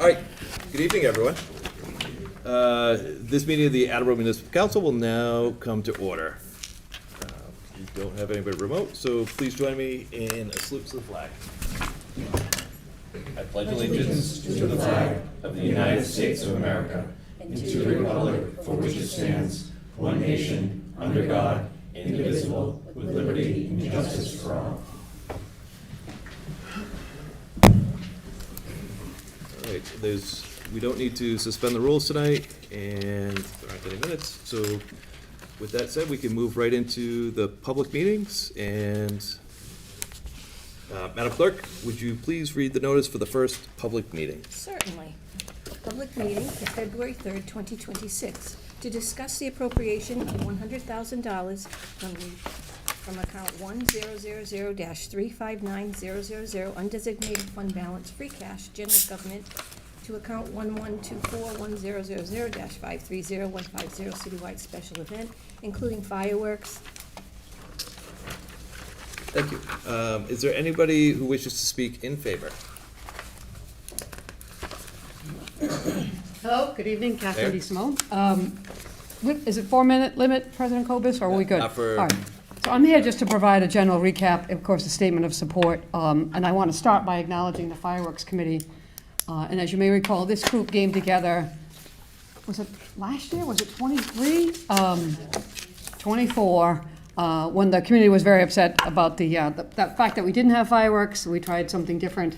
All right, good evening, everyone. This meeting of the Attleboro Municipal Council will now come to order. We don't have anybody remote, so please join me in a salute to the flag. I pledge allegiance to the flag of the United States of America and to the republic for which it stands, one nation, under God, indivisible, with liberty and justice for all. All right, we don't need to suspend the rules tonight, and there aren't any minutes. So with that said, we can move right into the public meetings. And Madam Clerk, would you please read the notice for the first public meeting? Certainly. Public meeting for February 3rd, 2026, to discuss the appropriation of $100,000 from account 1000-359000 undesignated fund balance free cash general government to account 11241000-530150 citywide special event, including fireworks. Thank you. Is there anybody who wishes to speak in favor? Hello, good evening, Catherine There. DeSimone. Is it 4-minute limit, President Kobus, or are we good? Not for- All right. So I'm here just to provide a general recap, of course, a statement of support, and I want to start by acknowledging the Fireworks Committee. And as you may recall, this group came together, was it last year? Was it 23? 24, when the community was very upset about the fact that we didn't have fireworks. We tried something different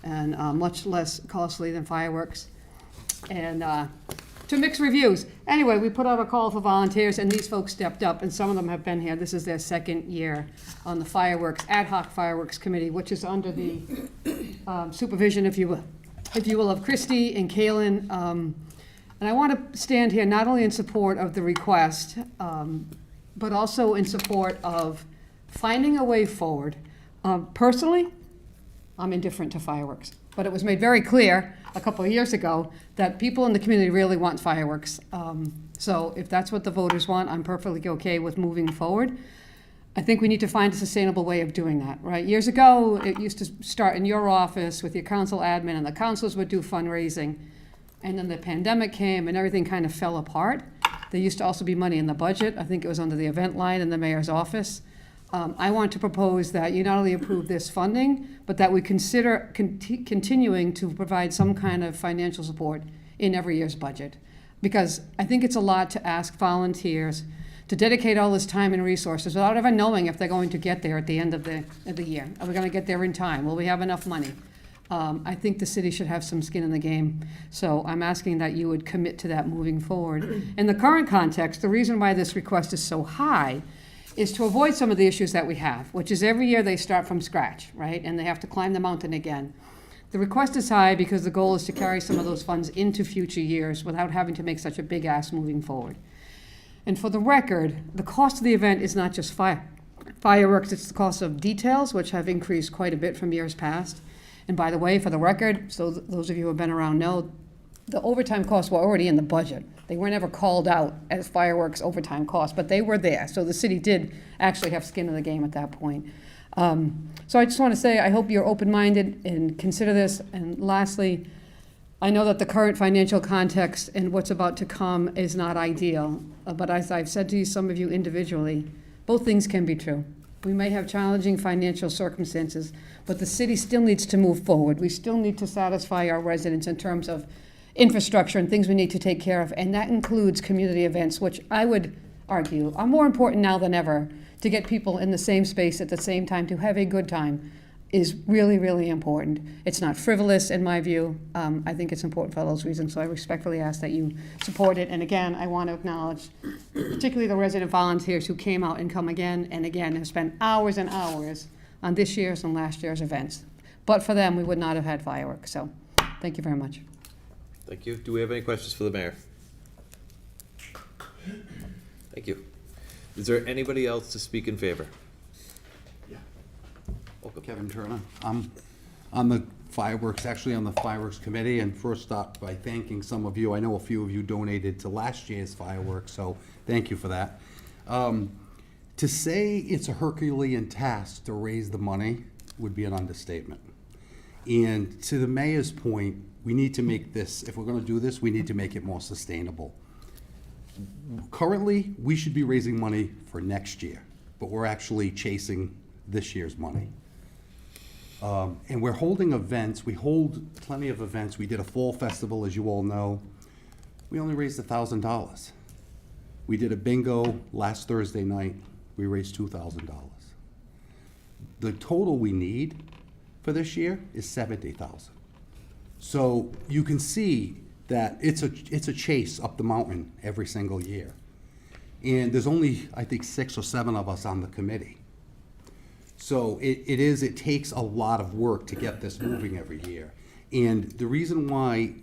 and much less costly than fireworks. And to mixed reviews. Anyway, we put out a call for volunteers, and these folks stepped up, and some of them have been here. This is their second year on the fireworks, ad hoc fireworks committee, which is under the supervision, if you will, of Christy and Kaylin. And I want to stand here not only in support of the request, but also in support of finding a way forward. Personally, I'm indifferent to fireworks, but it was made very clear a couple of years ago that people in the community really want fireworks. So if that's what the voters want, I'm perfectly okay with moving forward. I think we need to find a sustainable way of doing that, right? Years ago, it used to start in your office with your council admin, and the councils would do fundraising. And then the pandemic came and everything kind of fell apart. There used to also be money in the budget. I think it was under the event line in the mayor's office. I want to propose that you not only approve this funding, but that we consider continuing to provide some kind of financial support in every year's budget. Because I think it's a lot to ask volunteers to dedicate all this time and resources without ever knowing if they're going to get there at the end of the year. Are we going to get there in time? Will we have enough money? I think the city should have some skin in the game. So I'm asking that you would commit to that moving forward. In the current context, the reason why this request is so high is to avoid some of the issues that we have, which is every year they start from scratch, right? And they have to climb the mountain again. The request is high because the goal is to carry some of those funds into future years without having to make such a big ask moving forward. And for the record, the cost of the event is not just fireworks, it's the cost of details, which have increased quite a bit from years past. And by the way, for the record, so those of you who have been around know, the overtime costs were already in the budget. They were never called out as fireworks overtime costs, but they were there. So the city did actually have skin in the game at that point. So I just want to say, I hope you're open-minded and consider this. And lastly, I know that the current financial context and what's about to come is not ideal. But as I've said to you, some of you individually, both things can be true. We may have challenging financial circumstances, but the city still needs to move forward. We still need to satisfy our residents in terms of infrastructure and things we need to take care of, and that includes community events, which I would argue are more important now than ever. To get people in the same space at the same time to have a good time is really, really important. It's not frivolous in my view. I think it's important for those reasons, so I respectfully ask that you support it. And again, I want to acknowledge particularly the resident volunteers who came out and come again and again and have spent hours and hours on this year's and last year's events. But for them, we would not have had fireworks, so thank you very much. Thank you. Do we have any questions for the mayor? Thank you. Is there anybody else to speak in favor? Yeah. Welcome. Kevin Turner. I'm on the fireworks committee, and first start by thanking some of you. I know a few of you donated to last year's fireworks, so thank you for that. To say it's a Herculean task to raise the money would be an understatement. And to the mayor's point, we need to make this, if we're gonna do this, we need to make it more sustainable. Currently, we should be raising money for next year, but we're actually chasing this year's money. And we're holding events, we hold plenty of events. We did a fall festival, as you all know. We only raised $1,000. We did a bingo last Thursday night. We raised $2,000. The total we need for this year is $70,000. So you can see that it's a chase up the mountain every single year. And there's only, I think, 6 or 7 of us on the committee. So it takes a lot of work to get this moving every year. And the reason why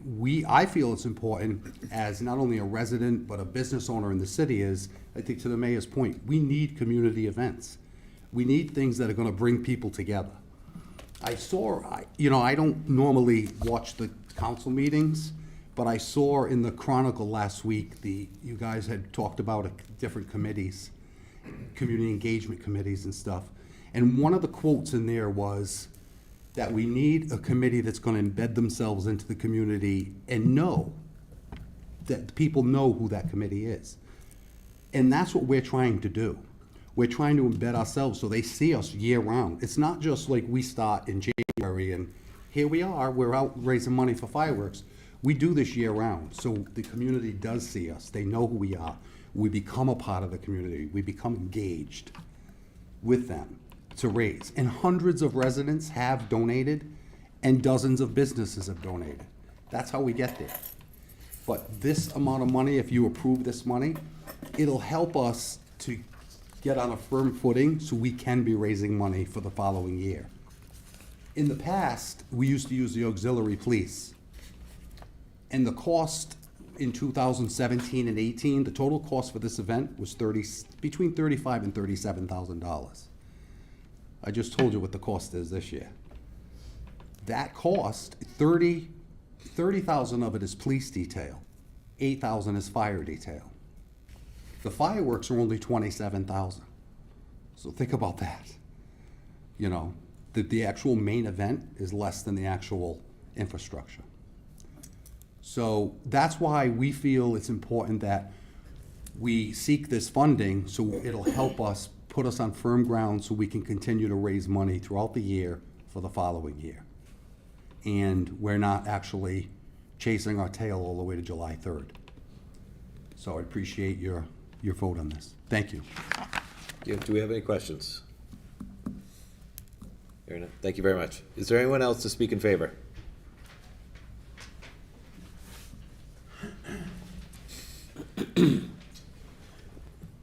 I feel it's important as not only a resident, but a business owner in the city is, I think to the mayor's point, we need community events. We need things that are gonna bring people together. I don't normally watch the council meetings, but I saw in the Chronicle last week, you guys had talked about different committees, community engagement committees and stuff. And one of the quotes in there was that we need a committee that's gonna embed themselves into the community and know that people know who that committee is. And that's what we're trying to do. We're trying to embed ourselves so they see us year round. It's not just like we start in January and here we are, we're out raising money for fireworks. We do this year round, so the community does see us. They know who we are. We become a part of the community. We become engaged with them to raise. And hundreds of residents have donated and dozens of businesses have donated. That's how we get there. But this amount of money, if you approve this money, it'll help us to get on a firm footing so we can be raising money for the following year. In the past, we used to use the auxiliary police. And the cost in 2017 and 18, the total cost for this event was between $35,000 and $37,000. I just told you what the cost is this year. That cost, 30,000 of it is police detail, 8,000 is fire detail. The fireworks are only 27,000. So think about that. You know, the actual main event is less than the actual infrastructure. So that's why we feel it's important that we seek this funding so it'll help us put us on firm ground so we can continue to raise money throughout the year for the following year. And we're not actually chasing our tail all the way to July 3rd. So I appreciate your vote on this. Thank you. Do we have any questions? Hearing none. Thank you very much. Is there anyone else to speak in favor?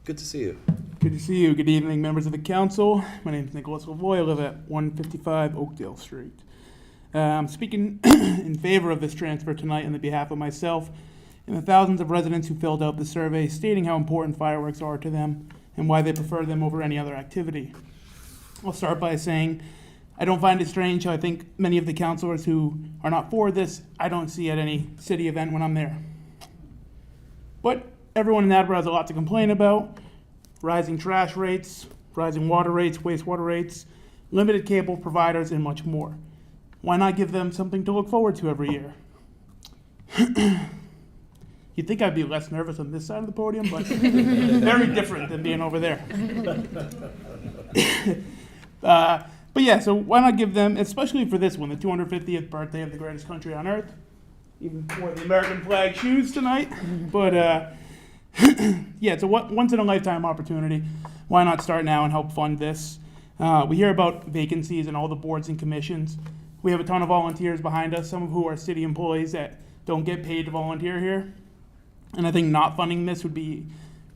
Good to see you. Good to see you. Good evening, members of the council. My name is Nicholas Lavoie. I live at 155 Oakdale Street. I'm speaking in favor of this transfer tonight on the behalf of myself and the thousands of residents who filled out the survey stating how important fireworks are to them and why they prefer them over any other activity. I'll start by saying I don't find it strange how I think many of the councilors who are not for this, I don't see at any city event when I'm there. But everyone in Attleboro has a lot to complain about. Rising trash rates, rising water rates, wastewater rates, limited cable providers, and much more. Why not give them something to look forward to every year? You'd think I'd be less nervous on this side of the podium, but very different than being over there. But yeah, so why not give them, especially for this one, the 250th birthday of the greatest country on earth. Even wore the American flag shoes tonight. But yeah, it's a once in a lifetime opportunity. Why not start now and help fund this? We hear about vacancies in all the boards and commissions. We have a ton of volunteers behind us, some of who are city employees that don't get paid to volunteer here. And I think not funding this would be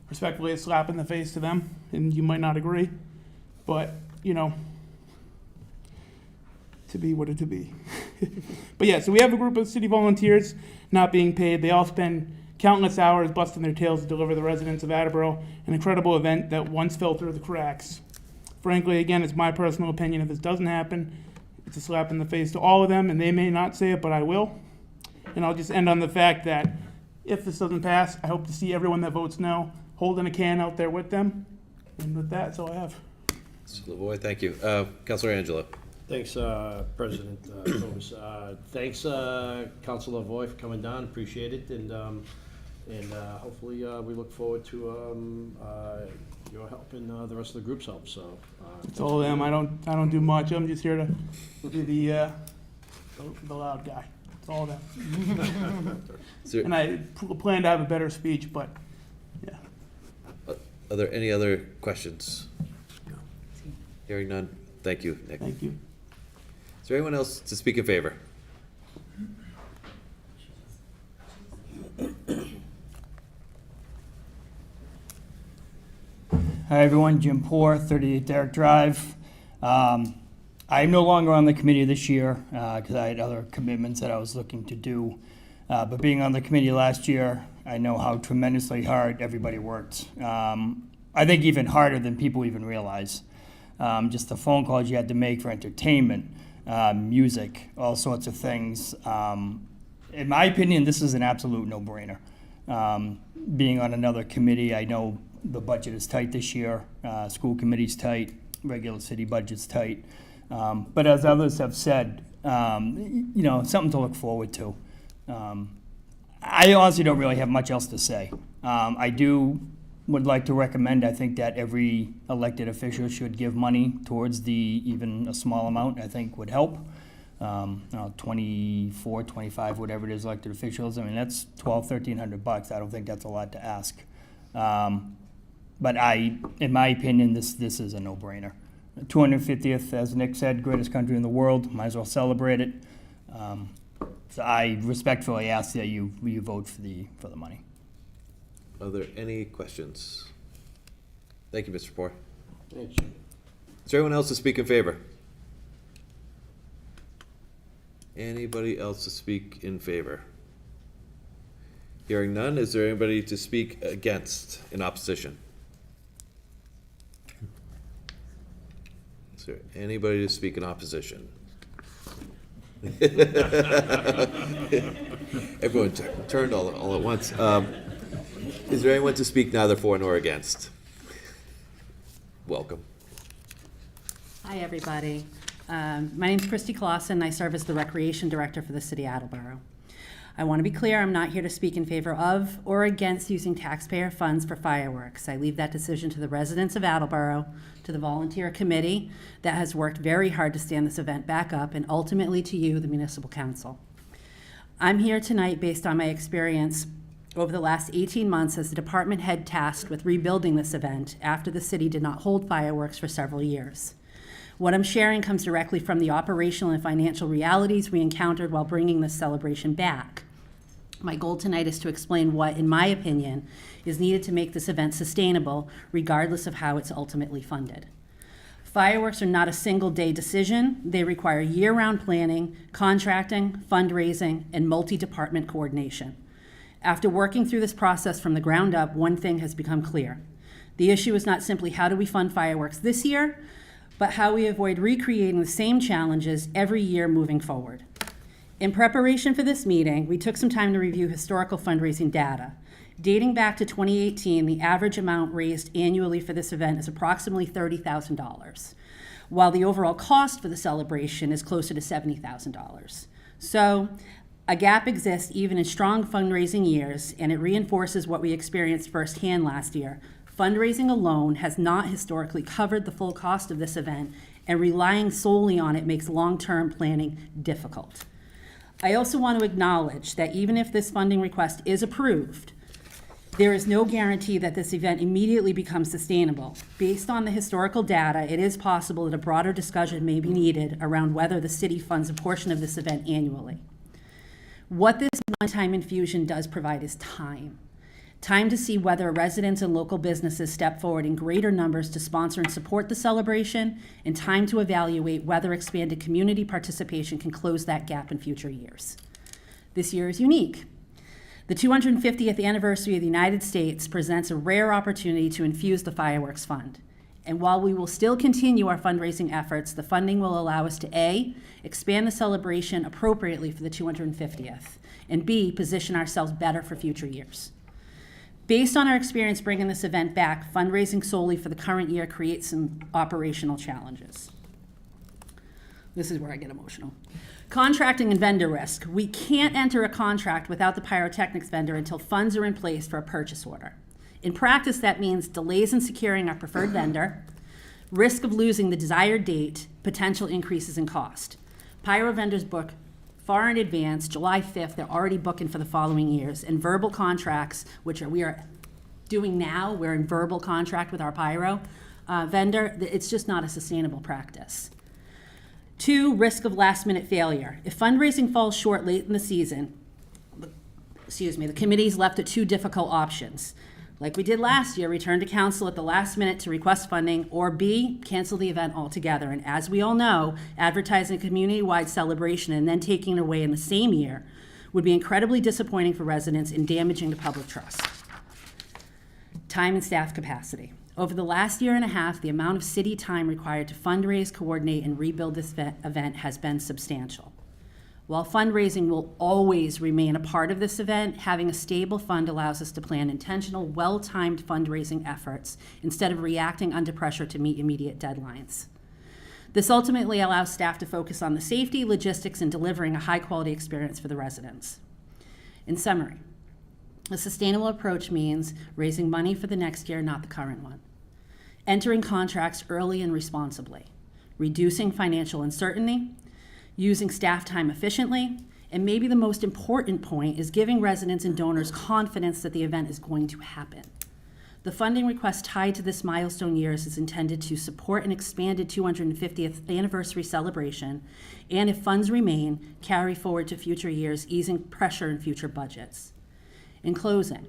respectfully a slap in the face to them, and you might not agree. But, you know, to be what it to be. But yeah, so we have a group of city volunteers not being paid. They all spend countless hours busting their tails to deliver the residents of Attleboro an incredible event that once fell through the cracks. Frankly, again, it's my personal opinion, if this doesn't happen, it's a slap in the face to all of them, and they may not say it, but I will. And I'll just end on the fact that if this doesn't pass, I hope to see everyone that votes no holding a can out there with them. And with that, that's all I have. Mr. Lavoie, thank you. Councilor Angelo. Thanks, President Thomas. Thanks, Councilor Voy, for coming down. Appreciate it, and hopefully we look forward to your help and the rest of the group's help. So It's all them. I don't do much. I'm just here to be the loud guy. It's all them. Is there, And I plan to have a better speech, but yeah. are there any other questions? Hearing none. Thank you, Nick. Thank you. Is there anyone else to speak in favor? Hi, everyone. Jim Poor, 38 Derrick Drive. I'm no longer on the committee this year because I had other commitments that I was looking to do. But being on the committee last year, I know how tremendously hard everybody worked. I think even harder than people even realize. Just the phone calls you had to make for entertainment, music, all sorts of things. In my opinion, this is an absolute no-brainer. Being on another committee, I know the budget is tight this year. School committee's tight, regular city budget's tight. But as others have said, something to look forward to. I honestly don't really have much else to say. Would like to recommend, I think that every elected official should give money towards even a small amount, I think would help. 24, 25, whatever it is, elected officials. I mean, that's $1,200, $1,300. I don't think that's a lot to ask. But in my opinion, this is a no-brainer. 250th, as Nick said, greatest country in the world. Might as well celebrate it. So I respectfully ask that you vote for the money. Are there any questions? Thank you, Mr. Poor. thanks. Is there anyone else to speak in favor? Anybody else to speak in favor? Hearing none, is there anybody to speak against, in opposition? Is there anybody to speak in opposition? Everyone turned all at once. Is there anyone to speak neither for nor against? Welcome. Hi, everybody. My name's Christy Clausen. I serve as the Recreation Director for the City of Attleboro. I want to be clear, I'm not here to speak in favor of or against using taxpayer funds for fireworks. I leave that decision to the residents of Attleboro, to the volunteer committee that has worked very hard to stand this event back up, and ultimately to you, the Municipal Council. I'm here tonight based on my experience over the last 18 months as the department head tasked with rebuilding this event after the city did not hold fireworks for several years. What I'm sharing comes directly from the operational and financial realities we encountered while bringing this celebration back. My goal tonight is to explain what, in my opinion, is needed to make this event sustainable, regardless of how it's ultimately funded. Fireworks are not a single-day decision. They require year-round planning, contracting, fundraising, and multi-department coordination. After working through this process from the ground up, one thing has become clear. The issue is not simply how do we fund fireworks this year, but how we avoid recreating the same challenges every year moving forward. In preparation for this meeting, we took some time to review historical fundraising data. Dating back to 2018, the average amount raised annually for this event is approximately $30,000, while the overall cost for the celebration is closer to $70,000. So, a gap exists even in strong fundraising years, and it reinforces what we experienced firsthand last year. Fundraising alone has not historically covered the full cost of this event, and relying solely on it makes long-term planning difficult. I also want to acknowledge that even if this funding request is approved, there is no guarantee that this event immediately becomes sustainable. Based on the historical data, it is possible that a broader discussion may be needed around whether the city funds a portion of this event annually. What this one-time infusion does provide is time. Time to see whether residents and local businesses step forward in greater numbers to sponsor and support the celebration, and time to evaluate whether expanded community participation can close that gap in future years. This year is unique. The 250th anniversary of the United States presents a rare opportunity to infuse the Fireworks Fund. And while we will still continue our fundraising efforts, the funding will allow us to A, expand the celebration appropriately for the 250th, and B, position ourselves better for future years. Based on our experience bringing this event back, fundraising solely for the current year creates some operational challenges. This is where I get emotional. Contracting and vendor risk. We can't enter a contract without the pyrotechnics vendor until funds are in place for a purchase order. In practice, that means delays in securing our preferred vendor, risk of losing the desired date, potential increases in cost. Pyro vendors book far in advance, July 5th, they're already booking for the following years, and verbal contracts, which we are doing now, we're in verbal contract with our pyro vendor. It's just not a sustainable practice. 2, risk of last minute failure. If fundraising falls short late in the season, the committee's left with 2 difficult options. Like we did last year, return to council at the last minute to request funding, or B, cancel the event altogether. And as we all know, advertising a community-wide celebration and then taking it away in the same year would be incredibly disappointing for residents and damaging to public trust. Time and staff capacity. Over the last year and a half, the amount of city time required to fundraise, coordinate, and rebuild this event has been substantial. While fundraising will always remain a part of this event, having a stable fund allows us to plan intentional, well-timed fundraising efforts instead of reacting under pressure to meet immediate deadlines. This ultimately allows staff to focus on the safety, logistics, and delivering a high-quality experience for the residents. In summary, a sustainable approach means raising money for the next year, not the current one. Entering contracts early and responsibly, reducing financial uncertainty, using staff time efficiently, and maybe the most important point is giving residents and donors confidence that the event is going to happen. The funding request tied to this milestone years is intended to support an expanded 250th anniversary celebration, and if funds remain, carry forward to future years, easing pressure in future budgets. In closing,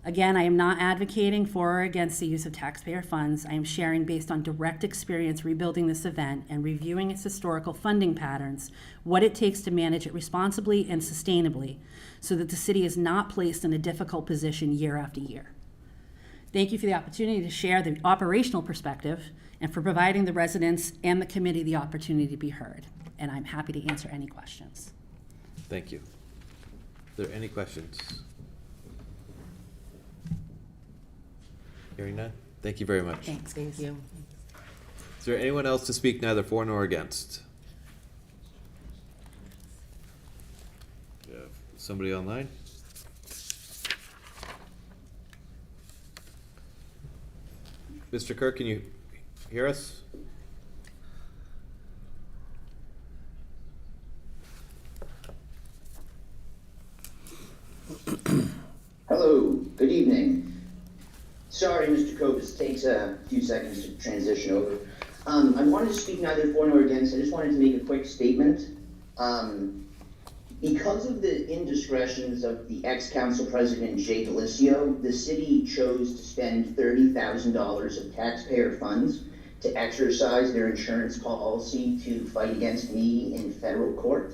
again, I am not advocating for or against the use of taxpayer funds. I am sharing based on direct experience rebuilding this event and reviewing its historical funding patterns, what it takes to manage it responsibly and sustainably so that the city is not placed in a difficult position year after year. Thank you for the opportunity to share the operational perspective and for providing the residents and the committee the opportunity to be heard. And I'm happy to answer any questions. Thank you. Are there any questions? Hearing none? Thank you very much. Thanks. Thank you. Is there anyone else to speak neither for nor against? Yeah, somebody online? Mr. Kirk, can you hear us? Hello, good evening. Sorry, Mr. Kovas, takes a few seconds to transition over. I wanted to speak neither for nor against. I just wanted to make a quick statement. Because of the indiscretions of the ex-council president, Jay Delisio, the city chose to spend $30,000 of taxpayer funds to exercise their insurance policy to fight against me in federal court.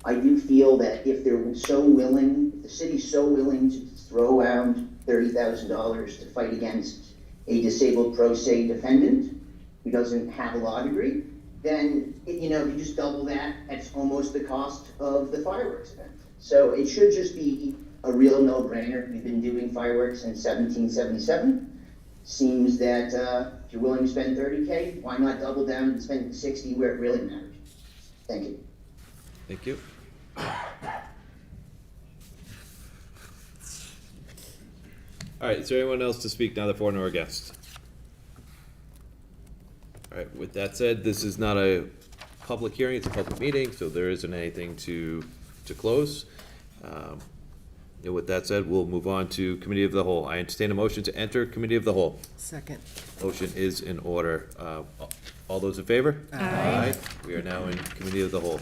I do feel that if they're so willing, if the city's so willing to throw around $30,000 to fight against a disabled pro se defendant who doesn't have a law degree, then, you know, if you just double that, that's almost the cost of the fireworks event. So it should just be a real no-brainer. We've been doing fireworks since 1777. Seems that if you're willing to spend $30K, why not double down and spend $60 where it really matters? Thank you. Thank you. All right, is there anyone else to speak neither for nor against? All right, with that said, this is not a public hearing, it's a public meeting, so there isn't anything to close. And with that said, we'll move on to Committee of the Whole. I entertain a motion to enter Committee of the Whole. Second. Motion is in order. All those in favor? Aye. We are now in Committee of the Whole.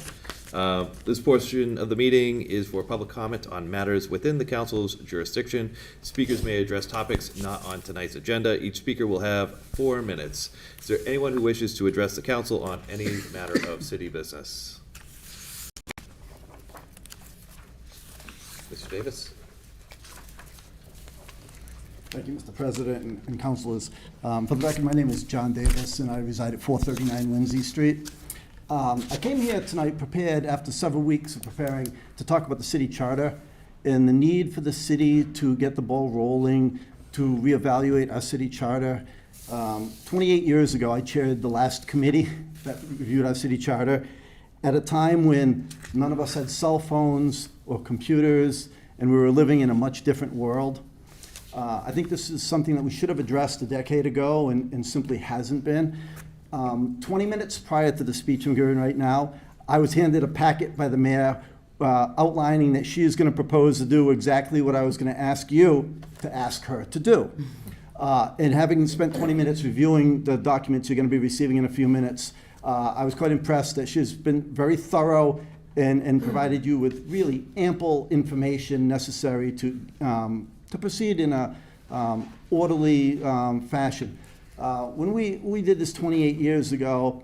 This portion of the meeting is for public comment on matters within the council's jurisdiction. Speakers may address topics not on tonight's agenda. Each speaker will have 4 minutes. Is there anyone who wishes to address the council on any matter of city business? Mr. Davis? Thank you, Mr. President and councilors. For the record, my name is John Davis, and I reside at 439 Lindsay Street. I came here tonight prepared after several weeks of preparing to talk about the city charter and the need for the city to get the ball rolling, to reevaluate our city charter, 28 years ago, I chaired the last committee that reviewed our city charter at a time when none of us had cell phones or computers, and we were living in a much different world. I think this is something that we should have addressed a decade ago and simply hasn't been. 20 minutes prior to the speech I'm giving right now, I was handed a packet by the mayor outlining that she is going to propose to do exactly what I was going to ask you to ask her to do. And having spent 20 minutes reviewing the documents you're going to be receiving in a few minutes, I was quite impressed that she's been very thorough and provided you with really ample information necessary to proceed in a orderly fashion. When we did this 28 years ago,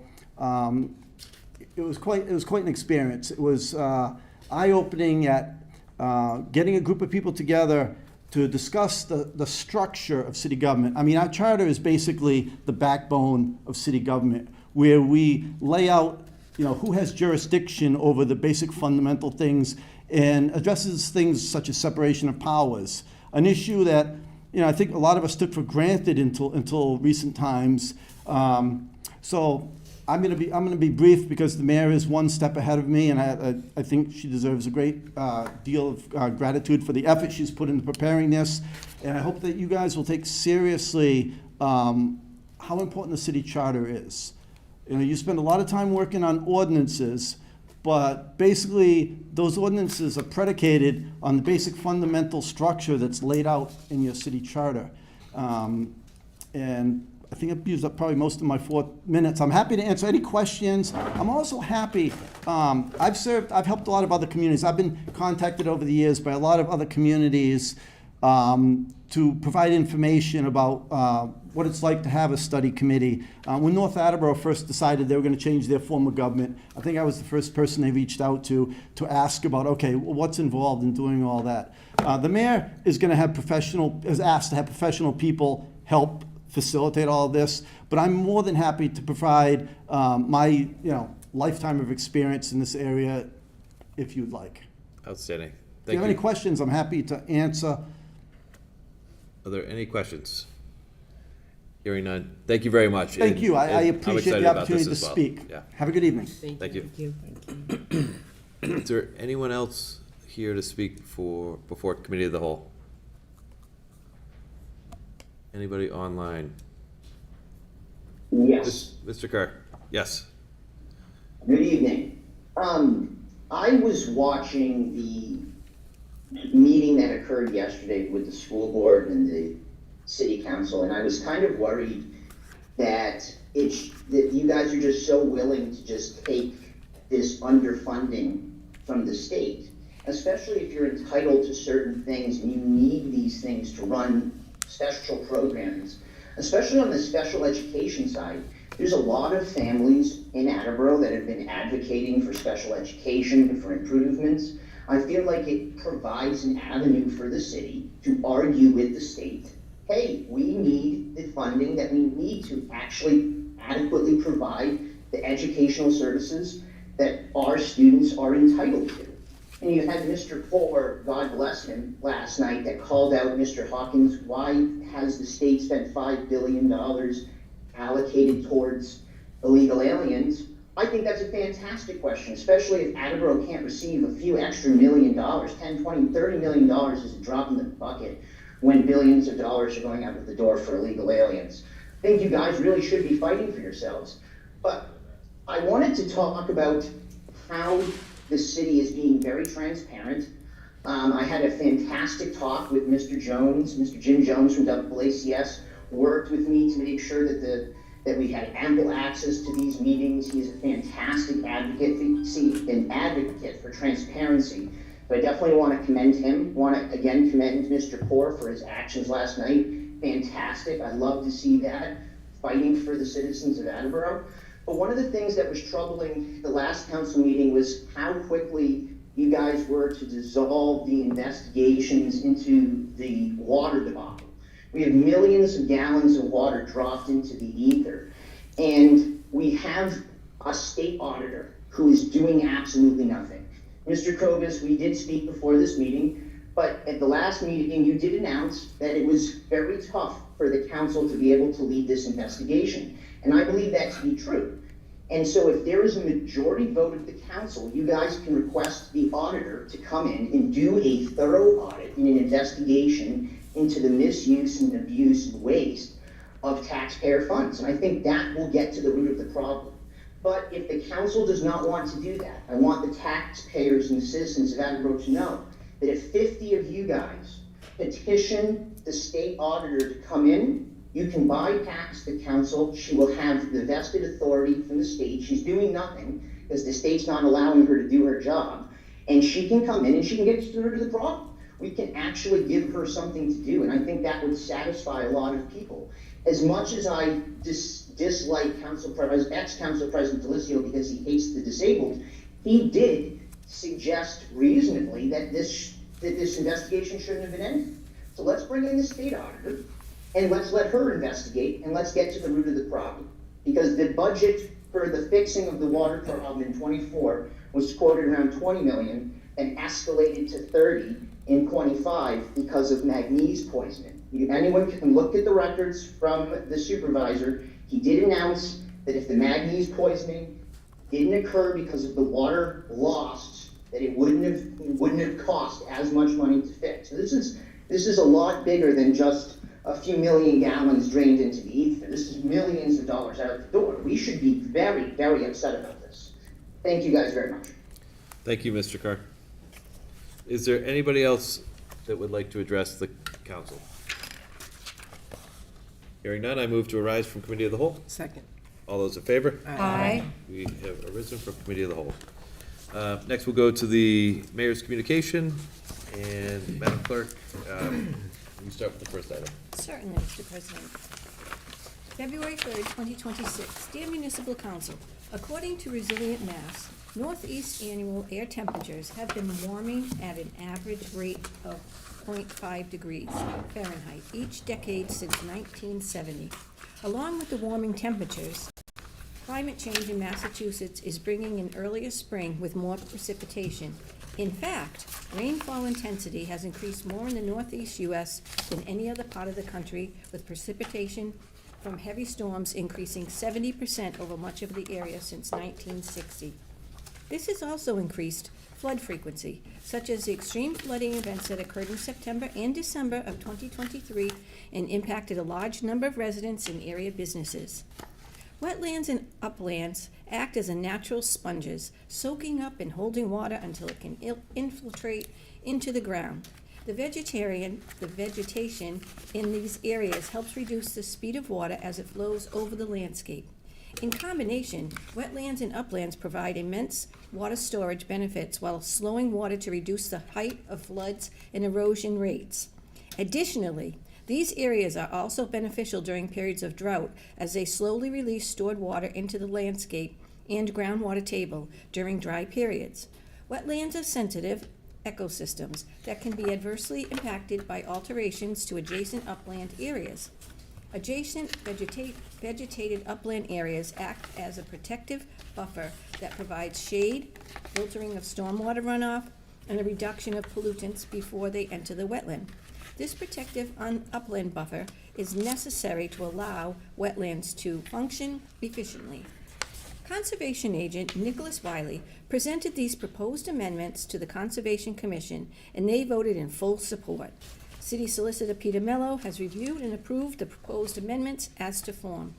it was quite an experience. It was eye-opening at getting a group of people together to discuss the structure of city government. I mean, our charter is basically the backbone of city government, where we lay out, who has jurisdiction over the basic fundamental things and addresses things such as separation of powers, an issue that, I think a lot of us took for granted until recent times. So I'm going to be brief because the mayor is one step ahead of me, and I think she deserves a great deal of gratitude for the effort she's put into preparing this. And I hope that you guys will take seriously how important the city charter is. You spend a lot of time working on ordinances, but basically those ordinances are predicated on the basic fundamental structure that's laid out in your city charter. And I think I've used up probably most of my 4 minutes. I'm happy to answer any questions. I'm also happy, I've helped a lot of other communities. I've been contacted over the years by a lot of other communities to provide information about what it's like to have a study committee. When North Attleboro first decided they were going to change their form of government, I think I was the first person they reached out to ask about, okay, well, what's involved in doing all that? The mayor is going to have is asked to have professional people help facilitate all of this, but I'm more than happy to provide my lifetime of experience in this area if you'd like. Outstanding. If you Thank have any questions, I'm happy to answer. Are there any questions? Hearing none. Thank you very much. Thank you. I And I'm appreciate excited the about this opportunity to as well. speak. Yeah. Have a good evening. Thank you. Is there anyone else here to speak before Committee of the Whole? Anybody online? Yes. Mr. Kerr? Yes. Good evening. I was watching the meeting that occurred yesterday with the school board and the city council, and I was kind of worried that you guys are just so willing to just take this underfunding from the state, especially if you're entitled to certain things and you need these things to run special programs, especially on the special education side. There's a lot of families in Attleboro that have been advocating for special education and for improvements. I feel like it provides an avenue for the city to argue with the state, hey, we need the funding that we need to actually adequately provide the educational services that our students are entitled to. And you had Mr. Fuller, God bless him, last night that called out Mr. Hawkins, why has the state spent $5 billion allocated towards illegal aliens? I think that's a fantastic question, especially if Attleboro can't receive a few extra $1 million, $10, $20, $30 million is a drop in the bucket when billions of dollars are going out of the door for illegal aliens. I think you guys really should be fighting for yourselves. But I wanted to talk about how the city is being very transparent. I had a fantastic talk with Mr. Jones, Mr. Jim Jones from AACS, worked with me to make sure that we had ample access to these meetings. He is a fantastic advocate for transparency. So I definitely want to commend him. Want to again commend Mr. Poor for his actions last night. Fantastic. I love to see that, fighting for the citizens of Attleboro. But one of the things that was troubling the last council meeting was how quickly you guys were to dissolve the investigations into the water debacle. We have millions of gallons of water dropped into the ether. And we have a state auditor who is doing absolutely nothing. Mr. Kovas, we did speak before this meeting, but at the last meeting, you did announce that it was very tough for the council to be able to lead this investigation. And I believe that to be true. And so if there is a majority vote of the council, you guys can request the auditor to come in and do a thorough audit and an investigation into the misuse and abuse and waste of taxpayer funds. And I think that will get to the root of the problem. But if the council does not want to do that, I want the taxpayers and the citizens of Attleboro to know that if 50 of you guys petition the state auditor to come in, you can bypass the council. She will have the vested authority from the state. She's doing nothing because the state's not allowing her to do her job. And she can come in and she can get to the root of the problem. We can actually give her something to do. And I think that would satisfy a lot of people. As much as I dislike ex-Council President Delisio because he hates the disabled, he did suggest reasonably that this investigation shouldn't have been ended. So let's bring in the state auditor and let's let her investigate and let's get to the root of the problem. Because the budget for the fixing of the water problem in 24 was quoted around 20 million and escalated to 30 in 25 because of manganese poisoning. Anyone can look at the records from the supervisor. He did announce that if the manganese poisoning didn't occur because of the water lost, that it wouldn't have cost as much money to fix. So this is a lot bigger than just a few million gallons drained into the ether. This is millions of dollars out the door. We should be very, very upset about this. Thank you guys very much. Thank you, Mr. Carr. Is there anybody else that would like to address the council? Hearing none, I move to arise from committee of the whole. Second. All those in favor? Aye. We have arisen from committee of the whole. Next, we'll go to the mayor's communication, and Madam Clerk, we start with the first item. Certainly, Mr. President. February 3rd, 2026. Dear Municipal Council, according to Resilient Mass, northeast annual air temperatures have been warming at an average rate of 0.5 degrees Fahrenheit each decade since 1970. Along with the warming temperatures, climate change in Massachusetts is bringing an earlier spring with more precipitation. In fact, rainfall intensity has increased more in the northeast U.S. than any other part of the country, with precipitation from heavy storms increasing 70% over much of the area since 1960. This has also increased flood frequency, such as the extreme flooding events that occurred in September and December of 2023 and impacted a large number of residents and area businesses. Wetlands and uplands act as a natural sponges, soaking up and holding water until it can infiltrate into the ground. The vegetation in these areas helps reduce the speed of water as it flows over the landscape. In combination, wetlands and uplands provide immense water storage benefits while slowing water to reduce the height of floods and erosion rates. Additionally, these areas are also beneficial during periods of drought as they slowly release stored water into the landscape and groundwater table during dry periods. Wetlands are sensitive ecosystems that can be adversely impacted by alterations to adjacent upland areas. Adjacent vegetated upland areas act as a protective buffer that provides shade, filtering of stormwater runoff, and a reduction of pollutants before they enter the wetland. This protective upland buffer is necessary to allow wetlands to function efficiently. Conservation agent Nicholas Wiley presented these proposed amendments to the Conservation Commission, and they voted in full support. City Solicitor Peter Mello has reviewed and approved the proposed amendments as to form.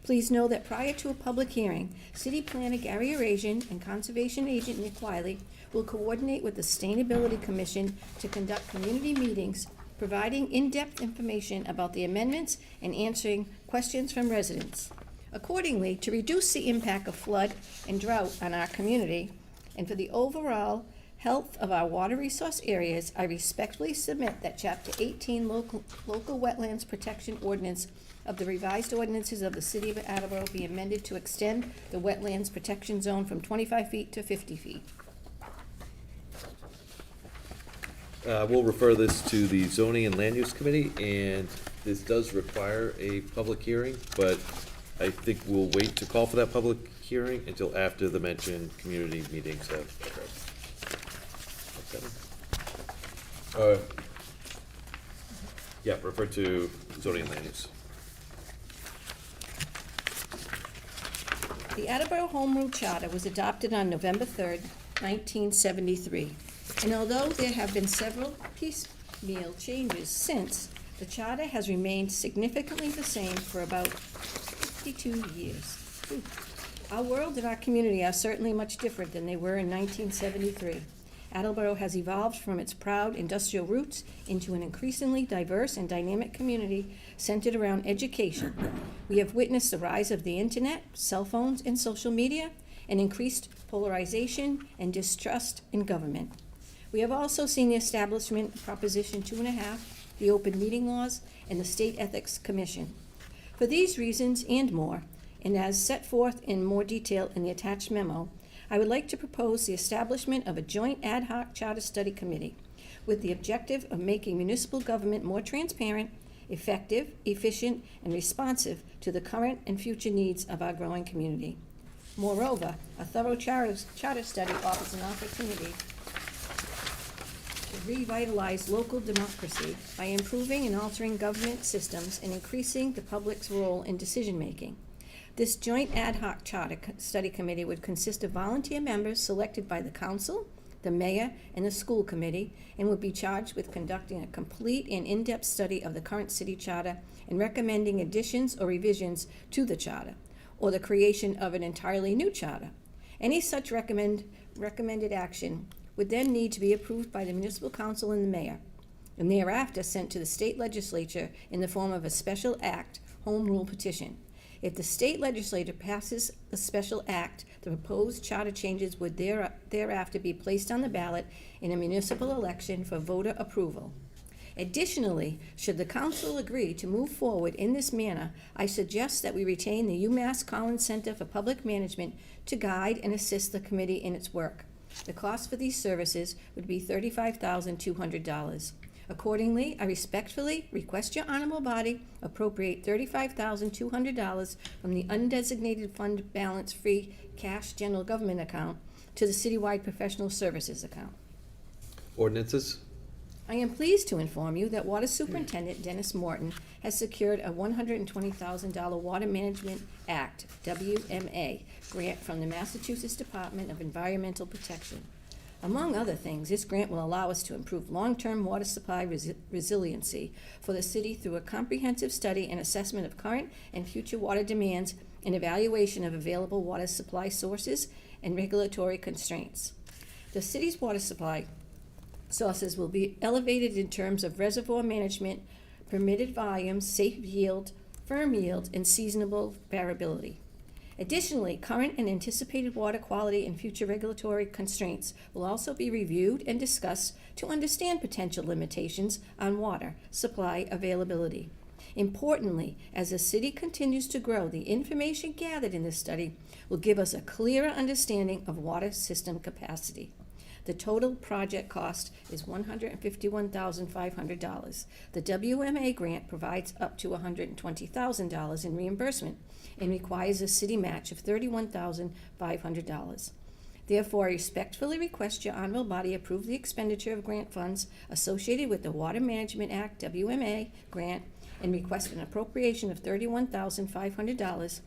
Please know that prior to a public hearing, City Planner Gary Arasian and Conservation Agent Nick Wiley will coordinate with the Sustainability Commission to conduct community meetings, providing in-depth information about the amendments and answering questions from residents. Accordingly, to reduce the impact of flood and drought on our community, and for the overall health of our water resource areas, I respectfully submit that Chapter 18 Local Wetlands Protection Ordinance of the revised ordinances of the City of Attleboro be amended to extend the wetlands protection zone from 25 feet to 50 feet. We'll refer this to the Zoning and Land Use Committee, and this does require a public hearing, but I think we'll wait to call for that public hearing until after the mentioned community meetings have occurred. Yeah, refer to zoning and land use. The Attleboro Home Rule Charter was adopted on November 3rd, 1973. And although there have been several piecemeal changes since, the charter has remained significantly the same for about 52 years. Our world and our community are certainly much different than they were in 1973. Attleboro has evolved from its proud industrial roots into an increasingly diverse and dynamic community centered around education. We have witnessed the rise of the internet, cell phones, and social media, and increased polarization and distrust in government. We have also seen the establishment of Proposition 2.5, the open meeting laws, and the State Ethics Commission. For these reasons and more, and as set forth in more detail in the attached memo, I would like to propose the establishment of a joint ad hoc charter study committee with the objective of making municipal government more transparent, effective, efficient, and responsive to the current and future needs of our growing community. Moreover, a thorough charter study offers an opportunity to revitalize local democracy by improving and altering government systems and increasing the public's role in decision-making. This joint ad hoc charter study committee would consist of volunteer members selected by the council, the mayor, and the school committee, and would be charged with conducting a complete and in-depth study of the current city charter and recommending additions or revisions to the charter, or the creation of an entirely new charter. Any such recommended action would then need to be approved by the municipal council and the mayor, and thereafter sent to the state legislature in the form of a special act, home rule petition. If the state legislature passes the special act, the proposed charter changes would thereafter be placed on the ballot in a municipal election for voter approval. Additionally, should the council agree to move forward in this manner, I suggest that we retain the UMass Collins Center for Public Management to guide and assist the committee in its work. The cost for these services would be $35,200. Accordingly, I respectfully request your honorable body appropriate $35,200 from the undesignated fund balance free cash general government account to the citywide professional services account. Ordinances? I am pleased to inform you that Water Superintendent Dennis Morton has secured a $120,000 Water Management Act, WMA, grant from the Massachusetts Department of Environmental Protection. Among other things, this grant will allow us to improve long-term water supply resiliency for the city through a comprehensive study and assessment of current and future water demands and evaluation of available water supply sources and regulatory constraints. The city's water supply sources will be elevated in terms of reservoir management, permitted volumes, safe yield, firm yield, and seasonable variability. Additionally, current and anticipated water quality and future regulatory constraints will also be reviewed and discussed to understand potential limitations on water supply availability. Importantly, as the city continues to grow, the information gathered in this study will give us a clearer understanding of water system capacity. The total project cost is $151,500. The WMA grant provides up to $120,000 in reimbursement and requires a city match of $31,500. Therefore, I respectfully request your honorable body approve the expenditure of grant funds associated with the Water Management Act WMA grant and request an appropriation of $31,500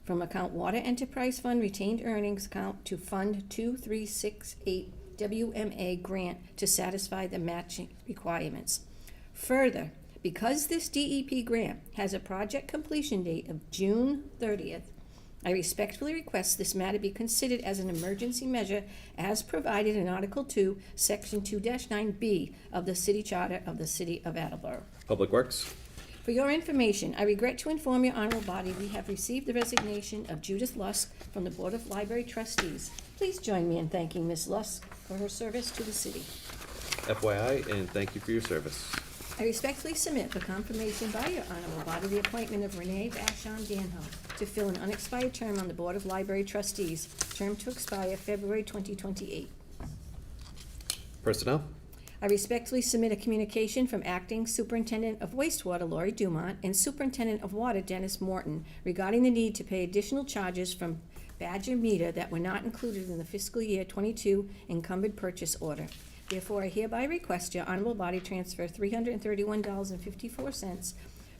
from account Water Enterprise Fund Retained Earnings account to Fund 2368 WMA grant to satisfy the matching requirements. Further, because this DEP grant has a project completion date of June 30th, I respectfully request this matter be considered as an emergency measure as provided in Article 2, Section 2-9B of the City Charter of the City of Attleboro. Public Works? For your information, I regret to inform your honorable body we have received the resignation of Judith Lusk from the Board of Library Trustees. Please join me in thanking Ms. Lusk for her service to the city. FYI, and thank you for your service. I respectfully submit for confirmation by your honorable body the appointment of Renee Vashon Danho to fill an unexpired term on the Board of Library Trustees, term to expire February 2028. Personnel? I respectfully submit a communication from Acting Superintendent of Wastewater Lori Dumont and Superintendent of Water Dennis Morton regarding the need to pay additional charges from Badger Meter that were not included in the fiscal year 22 encumbered purchase order. Therefore, I hereby request your honorable body transfer $331.54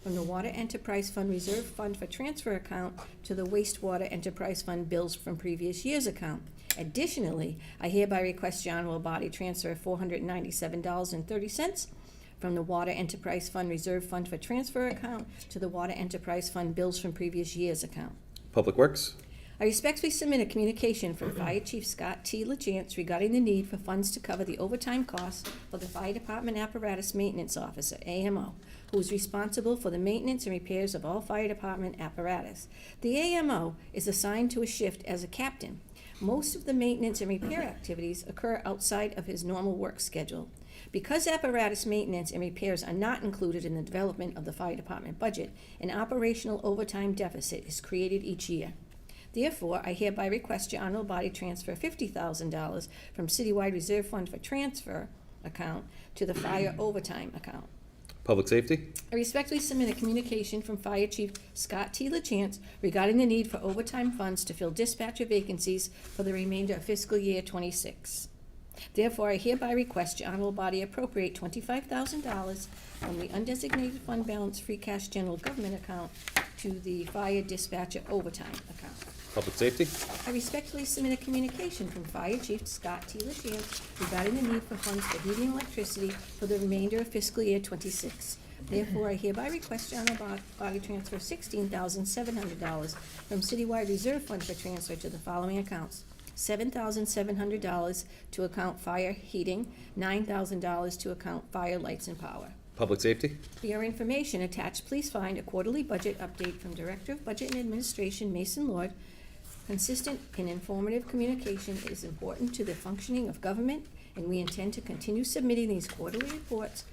from the Water Enterprise Fund Reserve Fund for Transfer account to the Wastewater Enterprise Fund bills from previous year's account. Additionally, I hereby request your honorable body transfer $497.30 from the Water Enterprise Fund Reserve Fund for Transfer account to the Water Enterprise Fund bills from previous year's account. Public Works. I respectfully submit a communication from Fire Chief Scott T. LaChance regarding the need for funds to cover the overtime costs for the Fire Department Apparatus Maintenance Officer, AMO, who is responsible for the maintenance and repairs of all fire department apparatus. The AMO is assigned to a shift as a captain. Most of the maintenance and repair activities occur outside of his normal work schedule. Because apparatus maintenance and repairs are not included in the development of the fire department budget, an operational overtime deficit is created each year. Therefore, I hereby request your honorable body transfer $50,000 from Citywide Reserve Fund for Transfer account to the Fire Overtime account. Public Safety. I respectfully submit a communication from Fire Chief Scott T. LaChance regarding the need for overtime funds to fill dispatcher vacancies for the remainder of fiscal year '26. Therefore, I hereby request your honorable body appropriate $25,000 from the undesignated fund balance free cash general government account to the fire dispatcher overtime account. Public Safety. I respectfully submit a communication from Fire Chief Scott T. LaChance regarding the need for funds for heating and electricity for the remainder of fiscal year '26. Therefore, I hereby request your honorable body transfer $16,700 from Citywide Reserve Fund for transfer to the following accounts: $7,700 to account fire heating, $9,000 to account fire lights and power. Public Safety. For your information, attached, please find a quarterly budget update from Director of Budget and Administration Mason Lord. Consistent and informative communication is important to the functioning of government, and we intend to continue submitting these quarterly reports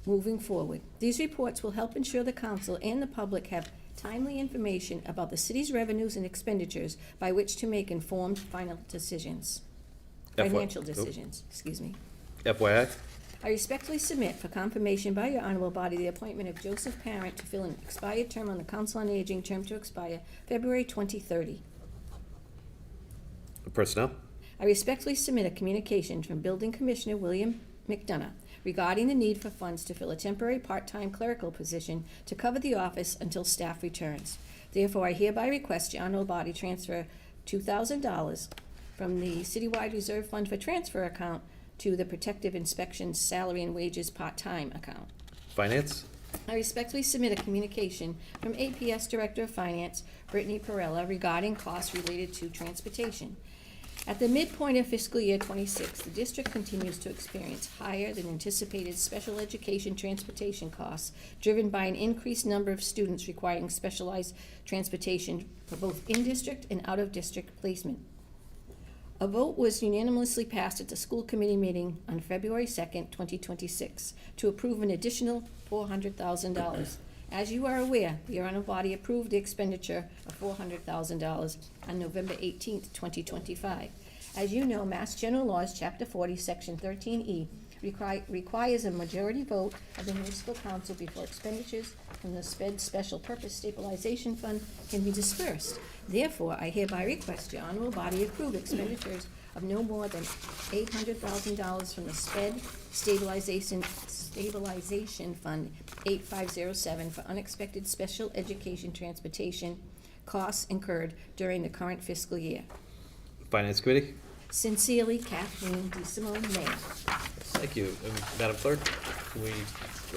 moving forward. These reports will help ensure the council and the public have timely information about the city's revenues and expenditures by which to make informed financial decisions. Excuse me. FYI. I respectfully submit for confirmation by your honorable body the appointment of Joseph Parent to fill an expired term on the Council on Aging, term to expire February 2030. Personnel. I respectfully submit a communication from Building Commissioner William McDonough regarding the need for funds to fill a temporary part-time clerical position to cover the office until staff returns. Therefore, I hereby request your honorable body transfer $2,000 from the Citywide Reserve Fund for Transfer account to the Protective Inspection Salary and Wages Part-Time account. Finance. I respectfully submit a communication from APS Director of Finance, Brittany Perella, regarding costs related to transportation. At the midpoint of fiscal year '26, the district continues to experience higher than anticipated special education transportation costs, driven by an increased number of students requiring specialized transportation for both in-district and out-of-district placement. A vote was unanimously passed at the school committee meeting on February 2nd, 2026, to approve an additional $400,000. As you are aware, your honorable body approved the expenditure of $400,000 on November 18th, 2025. As you know, Mass General Laws, Chapter 40, Section 13E, requires a majority vote of the municipal council before expenditures from the Special Purpose Stabilization Fund can be dispersed. Therefore, I hereby request your honorable body approve expenditures of no more than $800,000 from the Stabilization Fund 8507 for unexpected special education transportation costs incurred during the current fiscal year. Finance Committee. Sincerely, Kathleen DeSimone, Mayor. Thank you. Madam Clerk, can we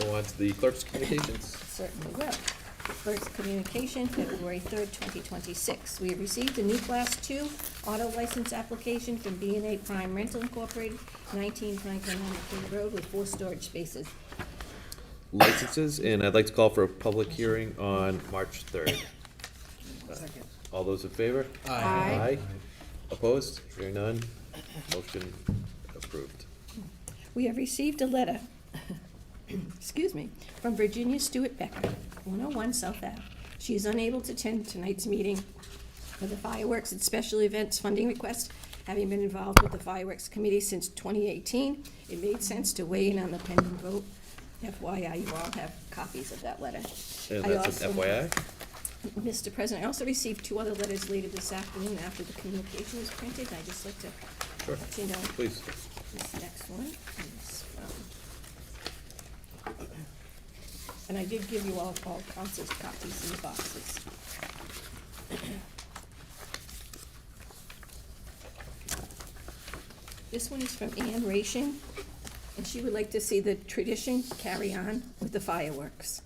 go on to the clerk's communications? Certainly will. First communication, February 3rd, 2026. We have received a new Class 2 auto license application from B&A Prime Rental Incorporated, 19 Franklin King Road, with 4 storage spaces. Licenses, and I'd like to call for a public hearing on March 3rd. All those in favor? Aye. Opposed? Hearing none. Motion approved. We have received a letter, excuse me, from Virginia Stewart Becker, 101 South Ave. She is unable to attend tonight's meeting for the fireworks and special events funding request. Having been involved with the fireworks committee since 2018, it made sense to weigh in on the pending vote. FYI, you all have copies of that letter. And that's an FYI? Mr. President, I also received 2 other letters later this afternoon after the communication was printed. I'd just like to Sure. let you know. Please. This next one is and I did give you all council's copies in the boxes. This one is from Ann Ration, and she would like to see the tradition carry on with the fireworks.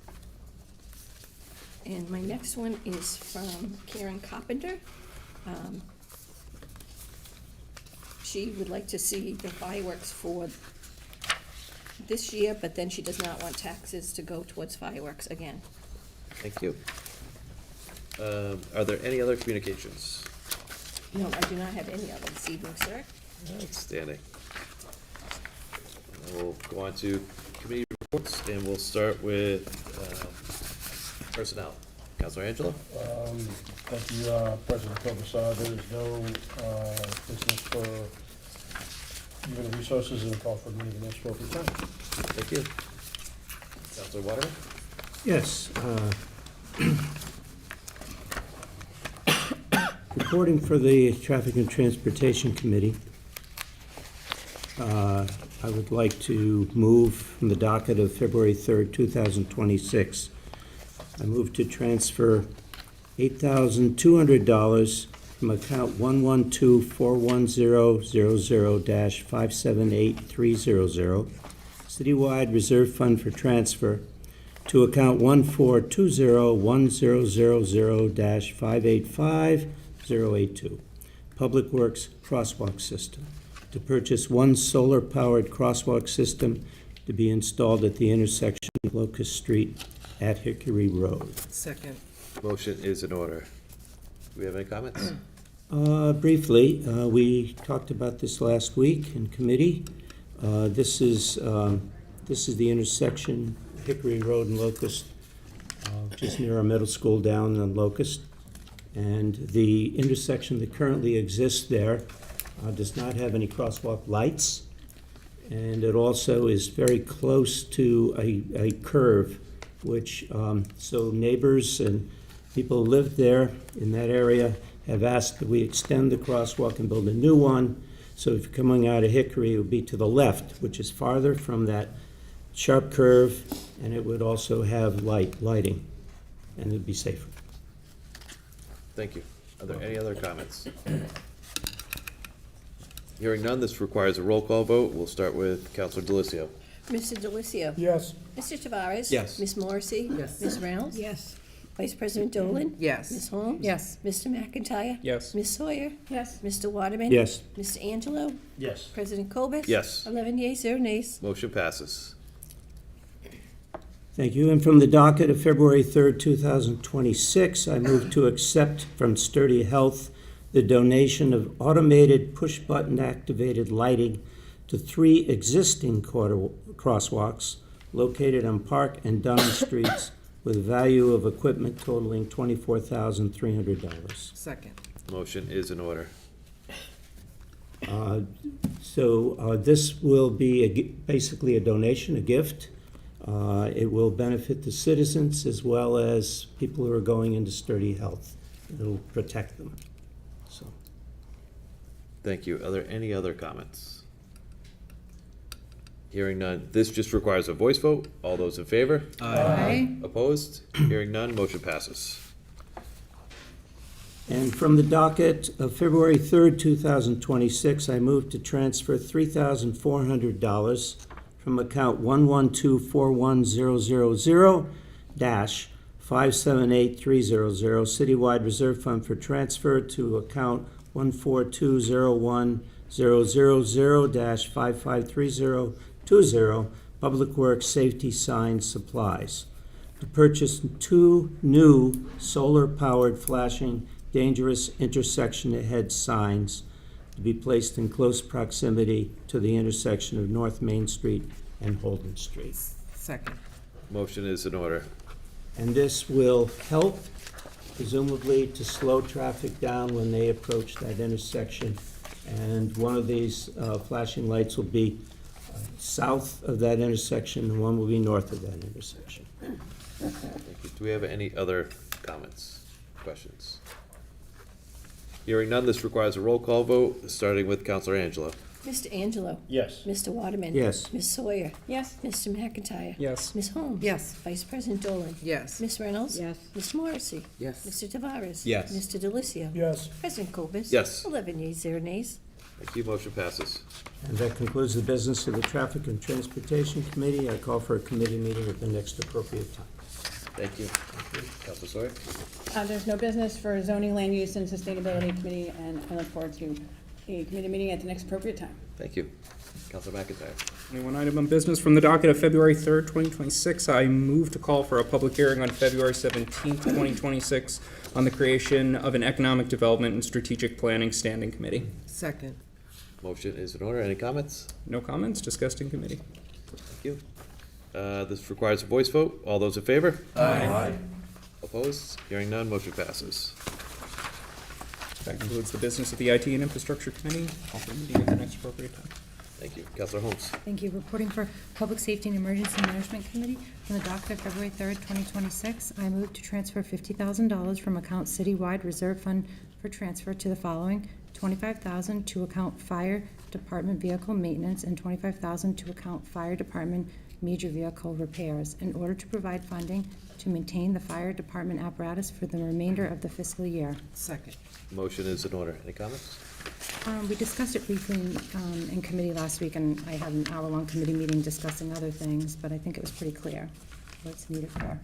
And my next one is from Karen Carpenter. She would like to see the fireworks for this year, but then she does not want taxes to go towards fireworks again. Thank you. Are there any other communications? No, I do not have any other this evening, sir. Outstanding. We'll go on to committee reports, and we'll start with personnel. Counselor Angela? Thank you, President Kobesar. There is no business for human resources and call for meeting the next appropriate time. Thank you. Counselor Waterman? Yes. Reporting for the Traffic and Transportation Committee, I would like to move from the docket of February 3rd, 2026. I move to transfer $8,200 from account 112-41000-578300, Citywide Reserve Fund for transfer, to account 142010000-585082, Public Works Crosswalk System, to purchase one solar-powered crosswalk system to be installed at the intersection of Locust Street at Hickory Road. Second. Motion is in order. Do we have any comments? Briefly, we talked about this last week in committee. This is the intersection, Hickory Road and Locust, just near our middle school down on Locust. And the intersection that currently exists there does not have any crosswalk lights. And it also is very close to a curve, which, so neighbors and people who live there in that area have asked that we extend the crosswalk and build a new one. So if you're coming out of Hickory, it would be to the left, which is farther from that sharp curve, and it would also have lighting, and it'd be safer. Thank you. Are there any other comments? Hearing none, this requires a roll call vote. We'll start with Counselor Delicio. Mr. Delicio? Yes. Mr. Tavares? Yes. Ms. Morrissey? Yes. Ms. Reynolds? Yes. Vice President Dolan? Yes. Ms. Holmes? Yes. Mr. McIntyre? Yes. Ms. Sawyer? Yes. Mr. Waterman? Yes. Mr. Angelo? Yes. President Cobus? Yes. 11 yeas, 0 nays. Motion passes. Thank you. And from the docket of February 3rd, 2026, I move to accept from Sturdy Health the donation of automated push-button activated lighting to 3 existing crosswalks located on Park and Dunham Streets with a value of equipment totaling $24,300. Second. Motion is in order. This will be basically a donation, a gift. It will benefit the citizens as well as people who are going into Sturdy Health. It'll protect them. So, Thank you. Are there any other comments? Hearing none, this just requires a voice vote. All those in favor? Aye. Opposed? Hearing none, motion passes. and from the docket of February 3rd, 2026, I move to transfer $3,400 from account 112-41000-578300, Citywide Reserve Fund for transfer to account 142010000-553020, Public Works Safety Sign Supplies, to purchase 2 new solar-powered flashing dangerous intersection ahead signs to be placed in close proximity to the intersection of North Main Street and Holden Street. Second. Motion is in order. And this will help, presumably, to slow traffic down when they approach that intersection. And one of these flashing lights will be south of that intersection, and one will be north of that intersection. Thank you. Do we have any other comments, questions? Hearing none, this requires a roll call vote, starting with Counselor Angelo. Mr. Angelo? Yes. Mr. Waterman? Yes. Ms. Sawyer? Yes. Mr. McIntyre? Yes. Ms. Holmes? Yes. Vice President Dolan? Yes. Ms. Reynolds? Yes. Ms. Morrissey? Yes. Mr. Tavares? Yes. Mr. Delicio? Yes. President Cobus? Yes. 11 yeas, 0 nays. Thank you, motion passes. And that concludes the business of the Traffic and Transportation Committee. I call for a committee meeting at the next appropriate time. Thank you. Counselor Sawyer? There's no business for Zoning, Land Use, and Sustainability Committee, and I look forward to a committee meeting at the next appropriate time. Thank you. Counselor McIntyre? Only one item on business from the docket of February 3rd, 2026. I move to call for a public hearing on February 17th, 2026 on the creation of an Economic Development and Strategic Planning Standing Committee. Second. Motion is in order. Any comments? No comments, discussed in committee. Thank you. This requires a voice vote. All those in favor? Aye. Opposed? Hearing none, motion passes. That concludes the business of the IT and Infrastructure Committee. Call for a meeting at the next appropriate time. Thank you. Counselor Holmes? Thank you. Reporting for Public Safety and Emergency Management Committee from the docket of February 3rd, 2026. I move to transfer $50,000 from account Citywide Reserve Fund for transfer to the following: $25,000 to account Fire Department Vehicle Maintenance and $25,000 to account Fire Department Major Vehicle Repairs in order to provide funding to maintain the fire department apparatus for the remainder of the fiscal year. Second. Motion is in order. Any comments? We discussed it briefly in committee last week, and I had an hour-long committee meeting discussing other things, but I think it was pretty clear what it's needed for. Are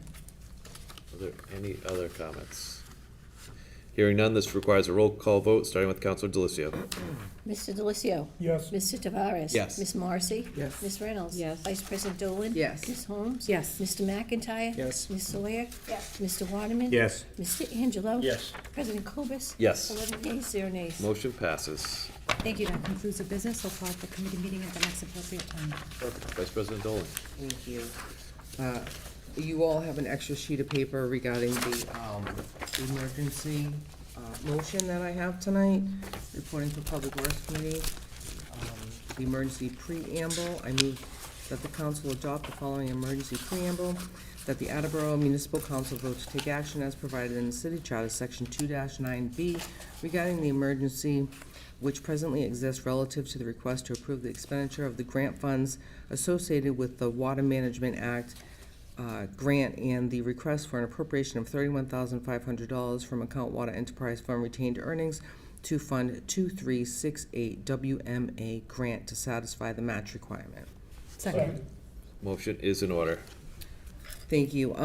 there any other comments? Hearing none, this requires a roll call vote, starting with Counselor Delicio. Mr. Delicio? Yes. Mr. Tavares? Yes. Ms. Morrissey? Yes. Ms. Reynolds? Yes. Vice President Dolan? Yes. Ms. Holmes? Yes. Mr. McIntyre? Yes. Ms. Sawyer? Yes. Mr. Waterman? Yes. Mr. Angelo? Yes. President Cobus? Yes. 11 yeas, 0 nays. Motion passes. Thank you. That concludes the business. I'll call for committee meeting at the next appropriate time. Perfect. Vice President Dolan? Thank you. You all have an extra sheet of paper regarding the emergency motion that I have tonight, reporting for Public Works Committee. The emergency preamble, I move that the council adopt the following emergency preamble, that the Attleboro Municipal Council vote to take action as provided in the City Charter, Section 2-9B, regarding the emergency which presently exists relative to the request to approve the expenditure of the grant funds associated with the Water Management Act grant and the request for an appropriation of $31,500 from account Water Enterprise Fund retained earnings to fund 2368 WMA grant to satisfy the match requirement. Second. Motion is in order. Thank you.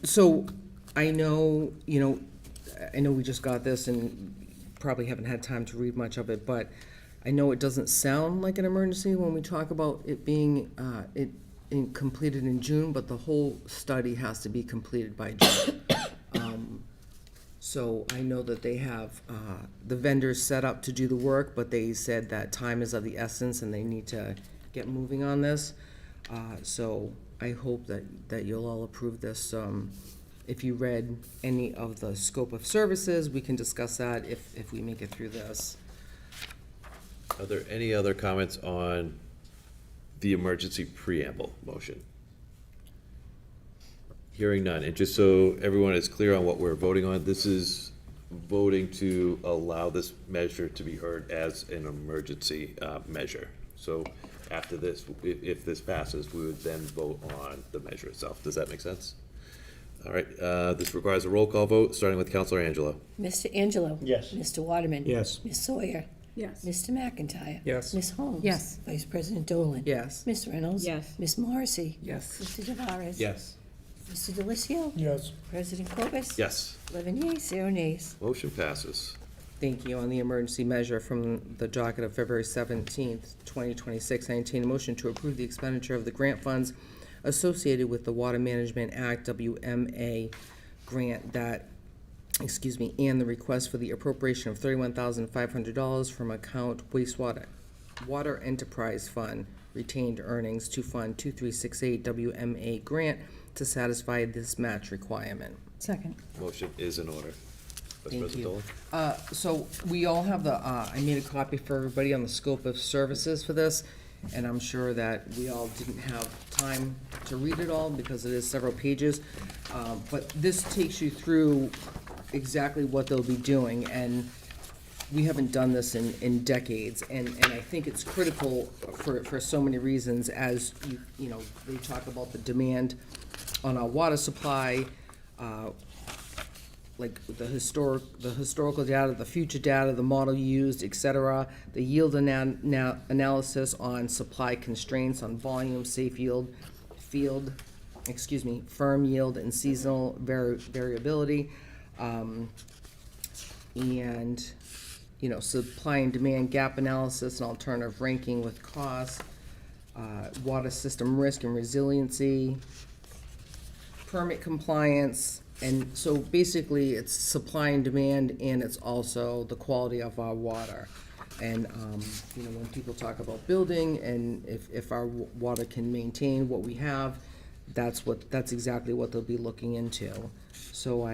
So I know, I know we just got this and probably haven't had time to read much of it, but I know it doesn't sound like an emergency when we talk about it being completed in June, but the whole study has to be completed by June. So I know that they have the vendors set up to do the work, but they said that time is of the essence and they need to get moving on this. So I hope that you'll all approve this. If you read any of the scope of services, we can discuss that if we make it through this. Are there any other comments on the emergency preamble motion? Hearing none, and just so everyone is clear on what we're voting on, this is voting to allow this measure to be heard as an emergency measure. So after this, if this passes, we would then vote on the measure itself. Does that make sense? All right, this requires a roll call vote, starting with Counselor Angelo. Mr. Angelo? Yes. Mr. Waterman? Yes. Ms. Sawyer? Yes. Mr. McIntyre? Yes. Ms. Holmes? Yes. Vice President Dolan? Yes. Ms. Reynolds? Yes. Ms. Morrissey? Yes. Mr. Tavares? Yes. Mr. Delicio? Yes. President Cobus? Yes. 11 yeas, 0 nays. Motion passes. Thank you. On the emergency measure from the docket of February 17th, 2026, I entertain a motion to approve the expenditure of the grant funds associated with the Water Management Act, WMA grant and the request for the appropriation of $31,500 from account Water Enterprise Fund retained earnings to fund 2368 WMA grant to satisfy this match requirement. Second. Motion is in order. Vice Thank President you. Dolan? So we all have I made a copy for everybody on the scope of services for this, and I'm sure that we all didn't have time to read it all because it is several pages. But this takes you through exactly what they'll be doing, and we haven't done this in decades, and I think it's critical for so many reasons, as you know, they talk about the demand on our water supply, like the historical data, the future data, the model used, et cetera, the yield analysis on supply constraints, on volume, safe yield, firm yield, and seasonal variability. And, you know, supply and demand gap analysis and alternative ranking with costs, water system risk and resiliency, permit compliance, and so basically it's supply and demand, and it's also the quality of our water. And, you know, when people talk about building, and if our water can maintain what we have, that's exactly what they'll be looking into. So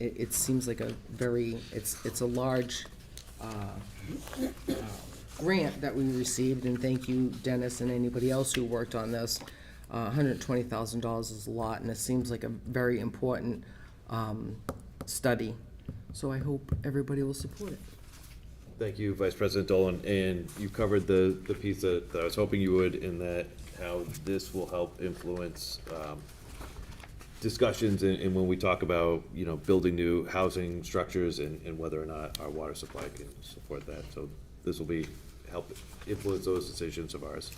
it seems like it's a large grant that we received, and thank you, Dennis, and anybody else who worked on this. $120,000 is a lot, and it seems like a very important study. So I hope everybody will support it. Thank you, Vice President Dolan, and you covered the piece that I was hoping you would, in that how this will help influence discussions and when we talk about, you know, building new housing structures and whether or not our water supply can support that. So this will help influence those decisions of ours.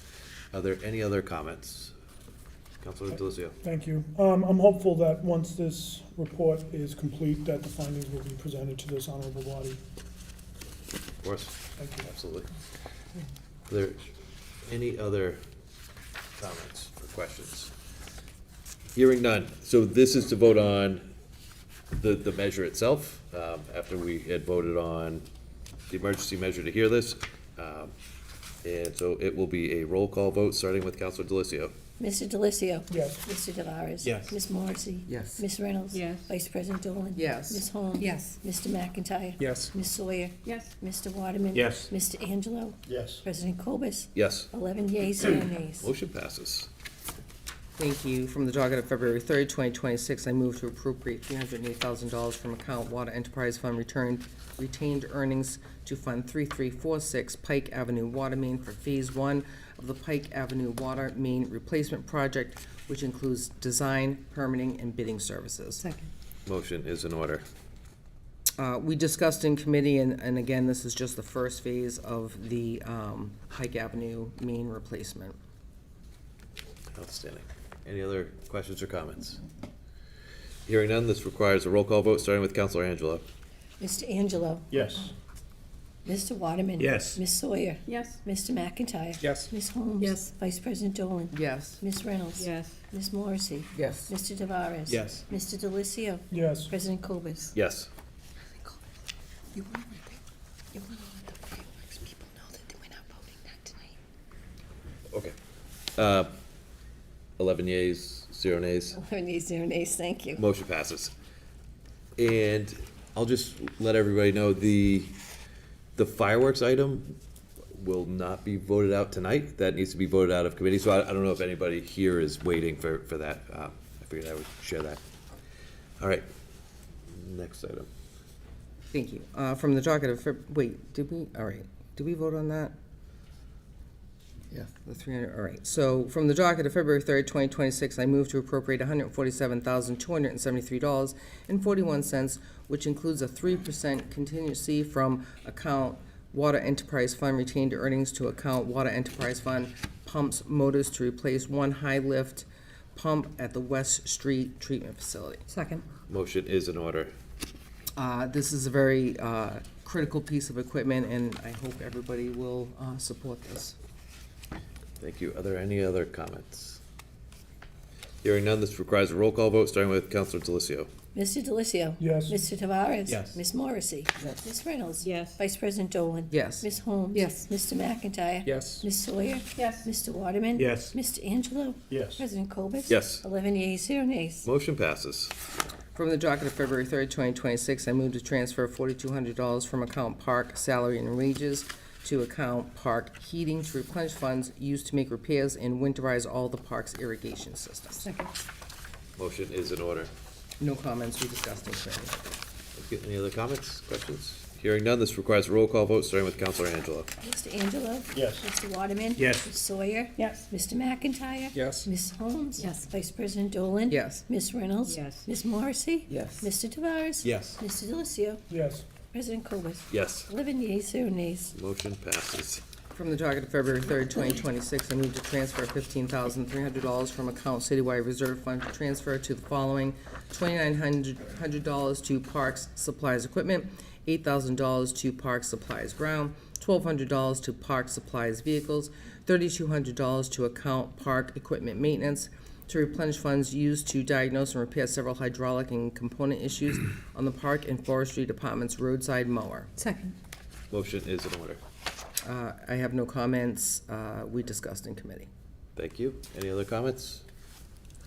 Are there any other comments? Councilor Delizio. Thank you. I'm hopeful that once this report is complete, that the findings will be presented to this honorable body. Of course. Thank you. Absolutely. Are there any other comments or questions? Hearing none. So this is to vote on the measure itself, after we had voted on the emergency measure to hear this. And so it will be a roll call vote, starting with Councilor Delizio. Mr. Delizio. Yes. Mr. Tavares. Yes. Ms. Morrissey. Yes. Ms. Reynolds. Yes. Vice President Dolan. Yes. Ms. Holmes. Yes. Mr. McIntyre. Yes. Ms. Sawyer. Yes. Mr. Waterman. Yes. Mr. Angelo. Yes. President Cobus. Yes. 11 yeas, 0 nays. Motion passes. Thank you. From the docket of February 3rd, 2026, I move to appropriate $308,000 from account Water Enterprise Fund retained earnings to Fund 3346 Pike Avenue Water Main for Phase 1 of the Pike Avenue Water Main Replacement Project, which includes design, permitting, and bidding services. Second. Motion is in order. We discussed in committee, and again, this is just the first phase of the Pike Avenue main replacement. Outstanding. Any other questions or comments? Hearing none, this requires a roll call vote, starting with Councilor Angelo. Mr. Angelo. Yes. Mr. Waterman. Yes. Ms. Sawyer. Yes. Mr. McIntyre. Yes. Ms. Holmes. Yes. Vice President Dolan. Yes. Ms. Reynolds. Yes. Ms. Morrissey. Yes. Mr. Tavares. Yes. Mr. Delizio. Yes. President Cobus. Yes. You want to let the fireworks people know that we're not voting that tonight. Okay. 11 yeas, 0 nays. 11 yeas, 0 nays, thank you. Motion passes. And I'll just let everybody know, the fireworks item will not be voted out tonight. That needs to be voted out of committee, so I don't know if anybody here is waiting for that. I figured I would share that. All right, next item. Thank you. From the docket of, did we vote on that? Yeah, the 300, all right. So from the docket of February 3rd, 2026, I move to appropriate $147,273.41, which includes a 3% contingency from account Water Enterprise Fund retained earnings to account Water Enterprise Fund pumps motors to replace one high lift pump at the West Street Treatment Facility. Second. Motion is in order. This is a very critical piece of equipment, and I hope everybody will support this. Thank you. Are there any other comments? Hearing none, this requires a roll call vote, starting with Councilor Delizio. Mr. Delizio. Yes. Mr. Tavares. Yes. Ms. Morrissey. Yes. Ms. Reynolds. Yes. Vice President Dolan. Yes. Ms. Holmes. Yes. Mr. McIntyre. Yes. Ms. Sawyer. Yes. Mr. Waterman. Yes. Mr. Angelo. Yes. President Cobus. Yes. 11 yeas, 0 nays. Motion passes. From the docket of February 3rd, 2026, I move to transfer $4,200 from account Park Salary and Wages to account Park Heating to replenish funds used to make repairs and winterize all the park's irrigation systems. Second. Motion is in order. No comments, we discussed in committee. Any other comments, questions? Hearing none, this requires a roll call vote, starting with Counselor Angelo. Mr. Angelo? Yes. Mr. Waterman? Yes. Ms. Sawyer? Yes. Mr. McIntyre? Yes. Ms. Holmes? Yes. Vice President Dolan? Yes. Ms. Reynolds? Yes. Ms. Morrissey? Yes. Mr. Tavares? Yes. Mr. Delicio? Yes. President Cobus? Yes. 11 yeas, 0 nays. Motion passes. From the docket of February 3rd, 2026, I move to transfer $15,300 from account Citywide Reserve Fund to transfer to the following: $2,900 to Parks Supplies Equipment, $8,000 to Parks Supplies Ground, $1,200 to Parks Supplies Vehicles, $3,200 to account Park Equipment Maintenance, to replenish funds used to diagnose and repair several hydraulic and component issues on the Park and Forestry Department's roadside mower. Second. Motion is in order. I have no comments. We discussed in committee. Thank you. Any other comments?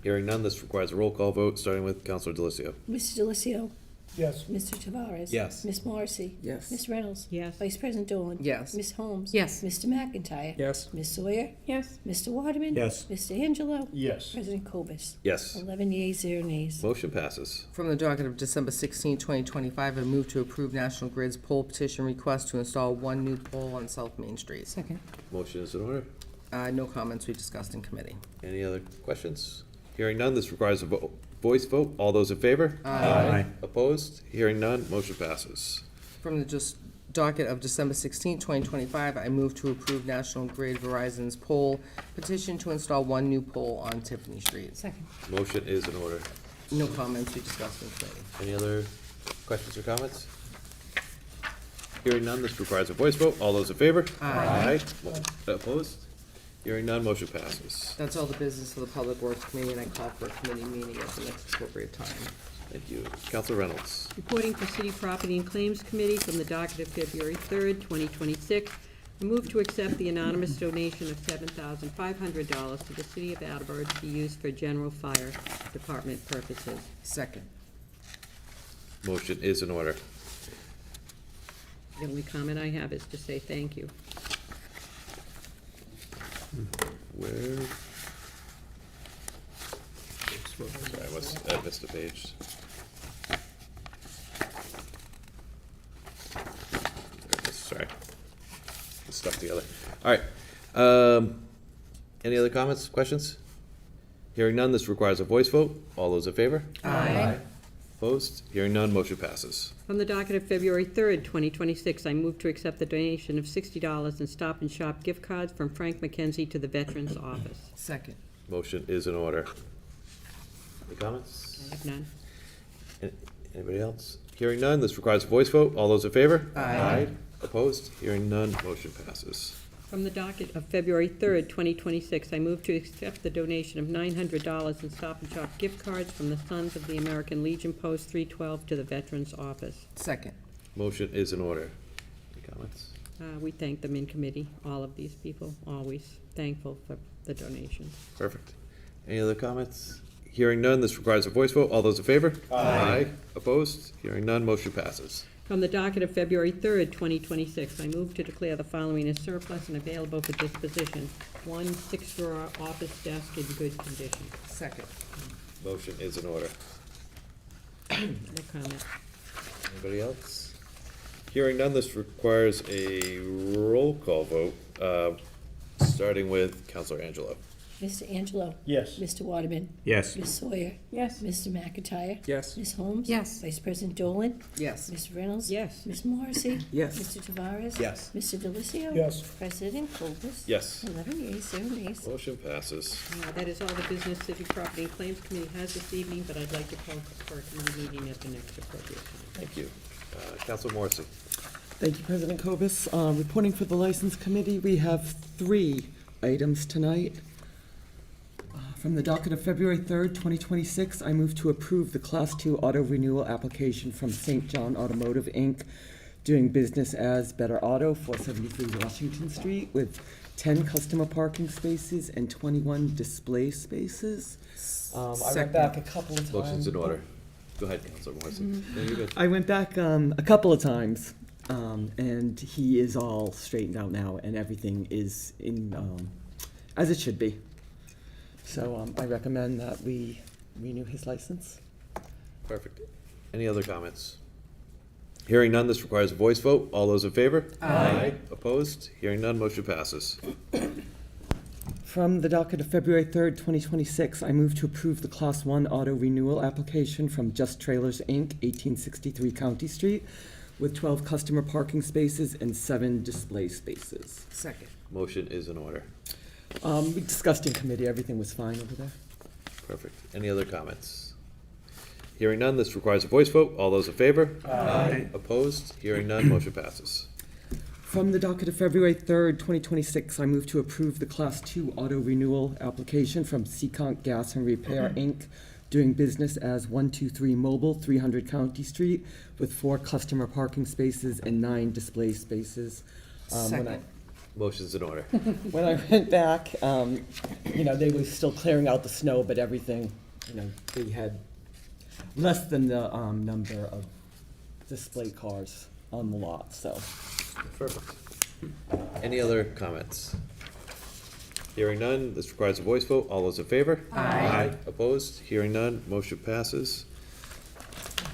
Hearing none, this requires a roll call vote, starting with Counselor Delicio. Mr. Delicio? Yes. Mr. Tavares? Yes. Ms. Morrissey? Yes. Ms. Reynolds? Yes. Vice President Dolan? Yes. Ms. Holmes? Yes. Mr. McIntyre? Yes. Ms. Sawyer? Yes. Mr. Waterman? Yes. Mr. Angelo? Yes. President Cobus? Yes. 11 yeas, 0 nays. Motion passes. From the docket of December 16, 2025, I move to approve National Grid's pole petition request to install one new pole on South Main Street. Second. Motion is in order. No comments. We discussed in committee. Any other questions? Hearing none, this requires a voice vote. All those in favor? Aye. Opposed? Hearing none, motion passes. From the docket of December 16, 2025, I move to approve National Grid Verizon's pole petition to install one new pole on Tiffany Street. Second. Motion is in order. No comments. We discussed in committee. Any other questions or comments? Hearing none, this requires a voice vote. All those in favor? Aye. Opposed? Hearing none, motion passes. That's all the business for the Public Works Committee, and I call for a committee meeting at the next appropriate time. Thank you. Counselor Reynolds. Reporting for City Property and Claims Committee from the docket of February 3rd, 2026. I move to accept the anonymous donation of $7,500 to the City of Attleboro to be used for general fire department purposes. Second. Motion is in order. The only comment I have is to say thank you. Where? Sorry, I missed a page. There it is, sorry. It's stuck together. All right. Any other comments, questions? Hearing none, this requires a voice vote. All those in favor? Aye. Opposed? Hearing none, motion passes. From the docket of February 3rd, 2026, I move to accept the donation of $60 in Stop and Shop gift cards from Frank McKenzie to the Veterans Office. Second. Motion is in order. Any comments? I have none. Anybody else? Hearing none, this requires a voice vote. All those in favor? Aye. Opposed? Hearing none, motion passes. From the docket of February 3rd, 2026, I move to accept the donation of $900 in Stop and Shop gift cards from the Sons of the American Legion Post 312 to the Veterans Office. Second. Motion is in order. Any comments? We thank them in committee, all of these people, always thankful for the donations. Perfect. Any other comments? Hearing none, this requires a voice vote. All those in favor? Aye. Opposed? Hearing none, motion passes. From the docket of February 3rd, 2026, I move to declare the following as surplus and available for disposition. 1 6-drawer office desk in good condition. Second. Motion is in order. No comment. Anybody else? Hearing none, this requires a roll call vote, starting with Counselor Angelo. Mr. Angelo? Yes. Mr. Waterman? Yes. Ms. Sawyer? Yes. Mr. McIntyre? Yes. Ms. Holmes? Yes. Vice President Dolan? Yes. Ms. Reynolds? Yes. Ms. Morrissey? Yes. Mr. Tavares? Yes. Mr. Delicio? Yes. President Cobus? Yes. 11 yeas, 0 nays. Motion passes. That is all the business City Property and Claims Committee has this evening, but I'd like to call for a committee meeting at the next appropriate time. Thank you. Counselor Morrissey. Thank you, President Cobus. Reporting for the License Committee, we have 3 items tonight. From the docket of February 3rd, 2026, I move to approve the Class 2 auto renewal application from St. John Automotive, Inc., doing business as Better Auto, 473 Washington Street, with 10 customer parking spaces and 21 display spaces. I went back a couple of times. Motion's in order. Go ahead, Counselor Morrissey. No, you're good. I went back a couple of times, and he is all straightened out now, and everything is in as it should be. So I recommend that we renew his license. Perfect. Any other comments? Hearing none, this requires a voice vote. All those in favor? Aye. Opposed? Hearing none, motion passes. From the docket of February 3rd, 2026, I move to approve the Class 1 auto renewal application from Just Trailers, Inc., 1863 County Street, with 12 customer parking spaces and 7 display spaces. Second. Motion is in order. We discussed in committee, everything was fine over there. Perfect. Any other comments? Hearing none, this requires a voice vote. All those in favor? Aye. Opposed? Hearing none, motion passes. From the docket of February 3rd, 2026, I move to approve the Class 2 auto renewal application from Seekonk Gas and Repair, Inc., doing business as 123 Mobile, 300 County Street, with 4 customer parking spaces and 9 display spaces. Second. Motion's in order. When I went back, they were still clearing out the snow, but everything, they had less than the number of display cars on the lot, so. Perfect. Any other comments? Hearing none, this requires a voice vote. All those in favor? Aye. Opposed? Hearing none, motion passes.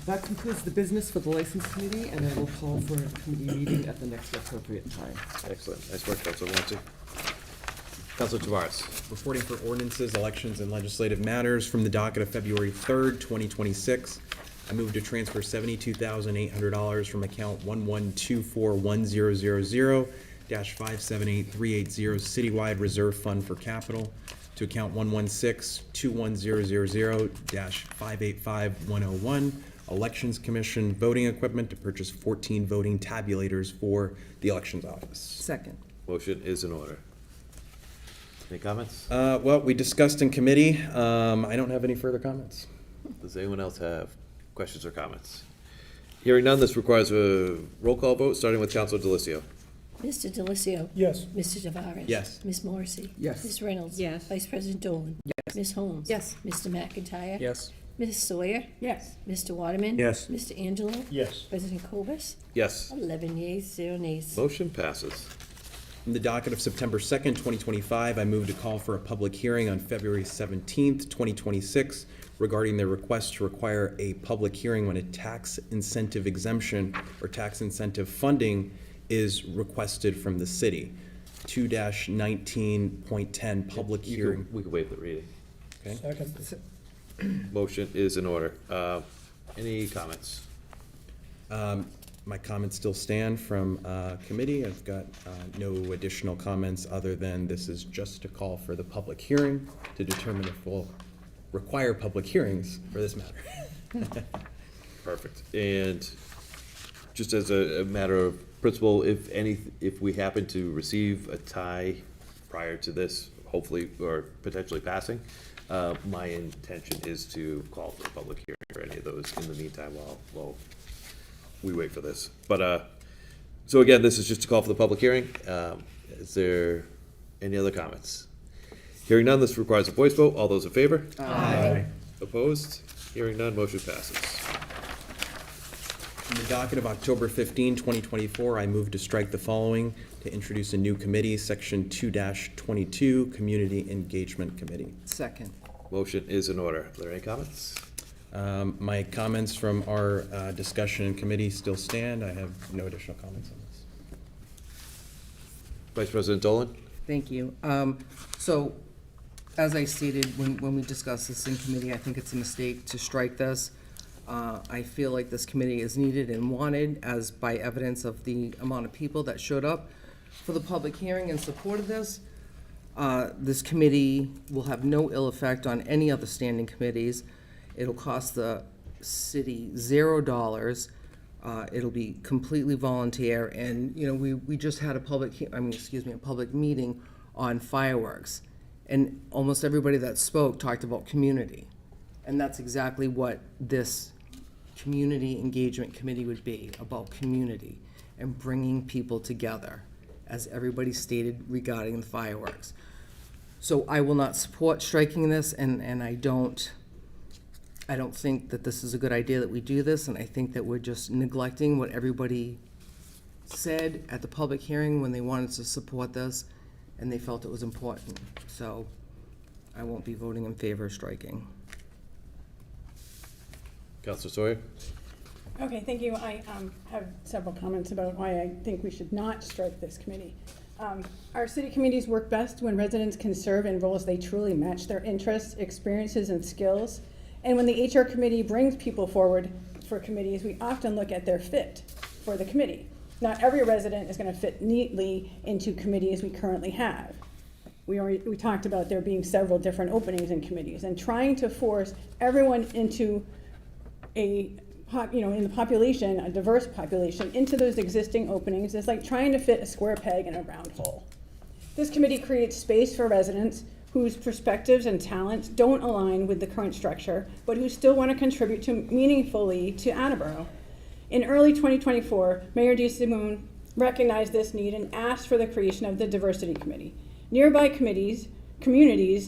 That concludes the business for the License Committee, and I will call for a committee meeting at the next appropriate time. Excellent. Nice work, Councilor Weinstein. Councilor Tavares. Reporting for ordinances, elections, and legislative matters from the docket of February 3rd, 2026. I move to transfer $72,800 from account 11241000-578380 Citywide Reserve Fund for Capital to account 116-21000-585101 Elections Commission Voting Equipment to purchase 14 voting tabulators for the Elections Office. Second. Motion is in order. Any comments? Well, we discussed in committee. I don't have any further comments. Does anyone else have questions or comments? Hearing none, this requires a roll call vote, starting with Councilor Delicio. Mr. Delicio. Yes. Mr. Tavares. Yes. Ms. Morrissey. Yes. Ms. Reynolds. Yes. Vice President Dolan. Yes. Ms. Holmes. Yes. Mr. McIntyre. Yes. Ms. Sawyer. Yes. Mr. Waterman. Yes. Mr. Angelo. Yes. President Cobus. Yes. 11 yeas, 0 nays. Motion passes. In the docket of September 2nd, 2025, I move to call for a public hearing on February 17th, 2026, regarding the request to require a public hearing when a tax incentive exemption or tax incentive funding is requested from the city. 2-19.10 public hearing. We could waive the reading. Okay. Second. Motion is in order. Any comments? My comments still stand from committee. I've got no additional comments other than this is just a call for the public hearing to determine if we'll require public hearings for this matter. Perfect. And just as a matter of principle, if we happen to receive a tie prior to this, hopefully, or potentially passing, my intention is to call for a public hearing for any of those in the meantime while we wait for this. But, so again, this is just a call for the public hearing. Is there any other comments? Hearing none, this requires a voice vote. All those in favor? Aye. Opposed? Hearing none, motion passes. In the docket of October 15, 2024, I move to strike the following to introduce a new committee, Section 2-22, Community Engagement Committee. Second. Motion is in order. Are there any comments? My comments from our discussion in committee still stand. I have no additional comments on this. Vice President Dolan? Thank you. So, as I stated when we discussed this in committee, I think it's a mistake to strike this. I feel like this committee is needed and wanted, as by evidence of the amount of people that showed up for the public hearing in support of this. This committee will have no ill effect on any other standing committees. It'll cost the city $0. It'll be completely volunteer, and, we just had a public meeting on fireworks. And almost everybody that spoke talked about community. And that's exactly what this community engagement committee would be, about community and bringing people together, as everybody stated regarding the fireworks. So I will not support striking this, and I don't think that this is a good idea that we do this, and I think that we're just neglecting what everybody said at the public hearing when they wanted to support this, and they felt it was important. So I won't be voting in favor of striking. Councilor Sawyer? Okay, thank you. I have several comments about why I think we should not strike this committee. Our city committees work best when residents can serve in roles they truly match their interests, experiences, and skills. And when the HR committee brings people forward for committees, we often look at their fit for the committee. Not every resident is going to fit neatly into committees we currently have. We talked about there being several different openings in committees, and trying to force everyone into in the population, a diverse population, into those existing openings is like trying to fit a square peg in a round hole. This committee creates space for residents whose perspectives and talents don't align with the current structure, but who still want to contribute meaningfully to Attleboro. In early 2024, Mayor DeSimone recognized this need and asked for the creation of the Diversity Committee. Nearby communities,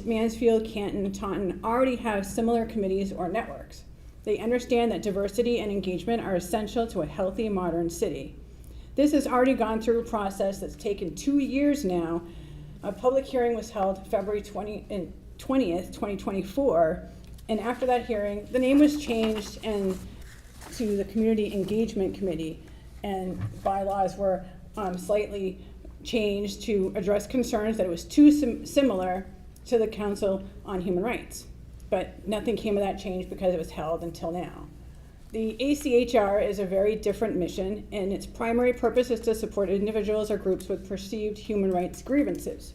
Mansfield, Canton, and Taunton, already have similar committees or networks. They understand that diversity and engagement are essential to a healthy, modern city. This has already gone through a process that's taken 2 years now. A public hearing was held February 20th, 2024, and after that hearing, the name was changed to the Community Engagement Committee, and bylaws were slightly changed to address concerns that it was too similar to the Council on Human Rights. But nothing came of that change because it was held until now. The ACHR is a very different mission, and its primary purpose is to support individuals or groups with perceived human rights grievances.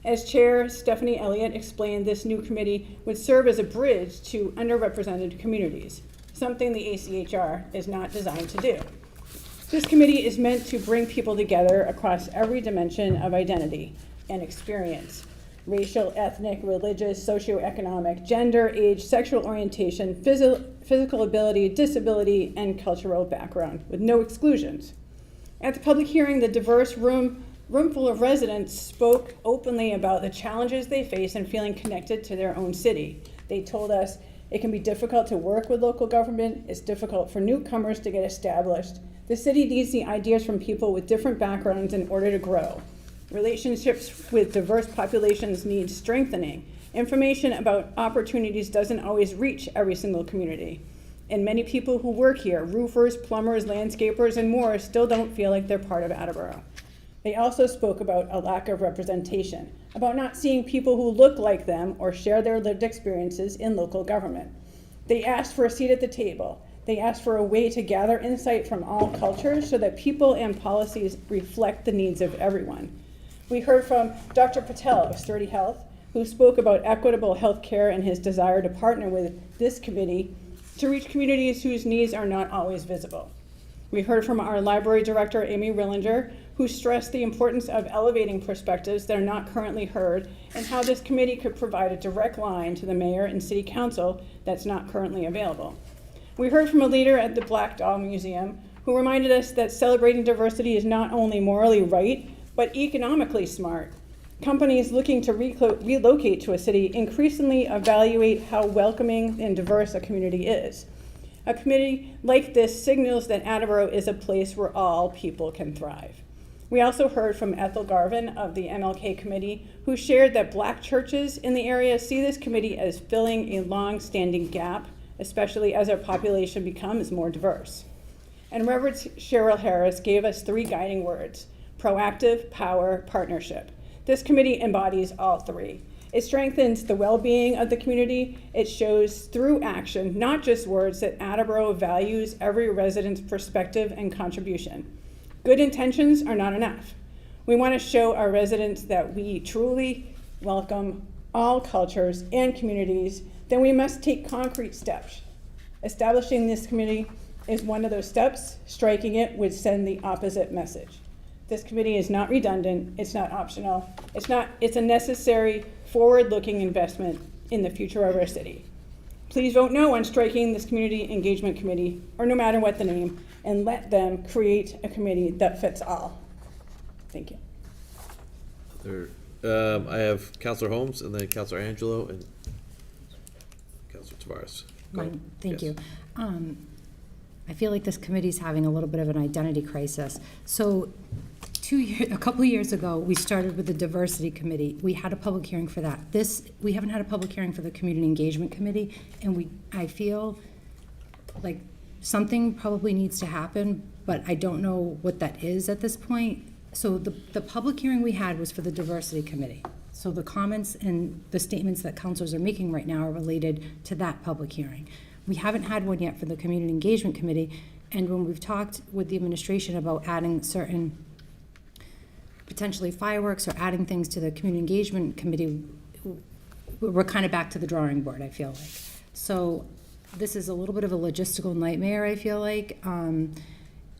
As Chair Stephanie Elliott explained, this new committee would serve as a bridge to underrepresented communities, something the ACHR is not designed to do. This committee is meant to bring people together across every dimension of identity and experience: racial, ethnic, religious, socioeconomic, gender, age, sexual orientation, physical ability, disability, and cultural background, with no exclusions. At the public hearing, the diverse room full of residents spoke openly about the challenges they face in feeling connected to their own city. They told us it can be difficult to work with local government, it's difficult for newcomers to get established. The city needs the ideas from people with different backgrounds in order to grow. Relationships with diverse populations need strengthening. Information about opportunities doesn't always reach every single community. And many people who work here, roofers, plumbers, landscapers, and more, still don't feel like they're part of Attleboro. They also spoke about a lack of representation, about not seeing people who look like them or share their lived experiences in local government. They asked for a seat at the table. They asked for a way to gather insight from all cultures so that people and policies reflect the needs of everyone. We heard from Dr. Patel of Sturdy Health, who spoke about equitable health care and his desire to partner with this committee to reach communities whose needs are not always visible. We heard from our library director, Amy Rillinger, who stressed the importance of elevating perspectives that are not currently heard and how this committee could provide a direct line to the mayor and city council that's not currently available. We heard from a leader at the Black Doll Museum who reminded us that celebrating diversity is not only morally right, but economically smart. Companies looking to relocate to a city increasingly evaluate how welcoming and diverse a community is. A committee like this signals that Attleboro is a place where all people can thrive. We also heard from Ethel Garvin of the MLK committee, who shared that Black churches in the area see this committee as filling a long-standing gap, especially as our population becomes more diverse. And Reverend Cheryl Harris gave us 3 guiding words: proactive, power, partnership. This committee embodies all 3. It strengthens the well-being of the community. It shows through action, not just words, that Attleboro values every resident's perspective and contribution. Good intentions are not enough. We want to show our residents that we truly welcome all cultures and communities. Then we must take concrete steps. Establishing this committee is one of those steps. Striking it would send the opposite message. This committee is not redundant, it's not optional, it's a necessary forward-looking investment in the future of our city. Please vote no on striking this Community Engagement Committee, or no matter what the name, and let them create a committee that fits all. Thank you. I have Councilor Holmes and then Councilor Angelo and Councilor Tavares. Thank you. I feel like this committee's having a little bit of an identity crisis. So a couple of years ago, we started with the Diversity Committee. We had a public hearing for that. We haven't had a public hearing for the Community Engagement Committee, and I feel like something probably needs to happen, but I don't know what that is at this point. So the public hearing we had was for the diversity committee. So the comments and the statements that counselors are making right now are related to that public hearing. We haven't had one yet for the community engagement committee, and when we've talked with the administration about adding certain potentially fireworks or adding things to the community engagement committee, we're kind of back to the drawing board, I feel like. So this is a little bit of a logistical nightmare, I feel like.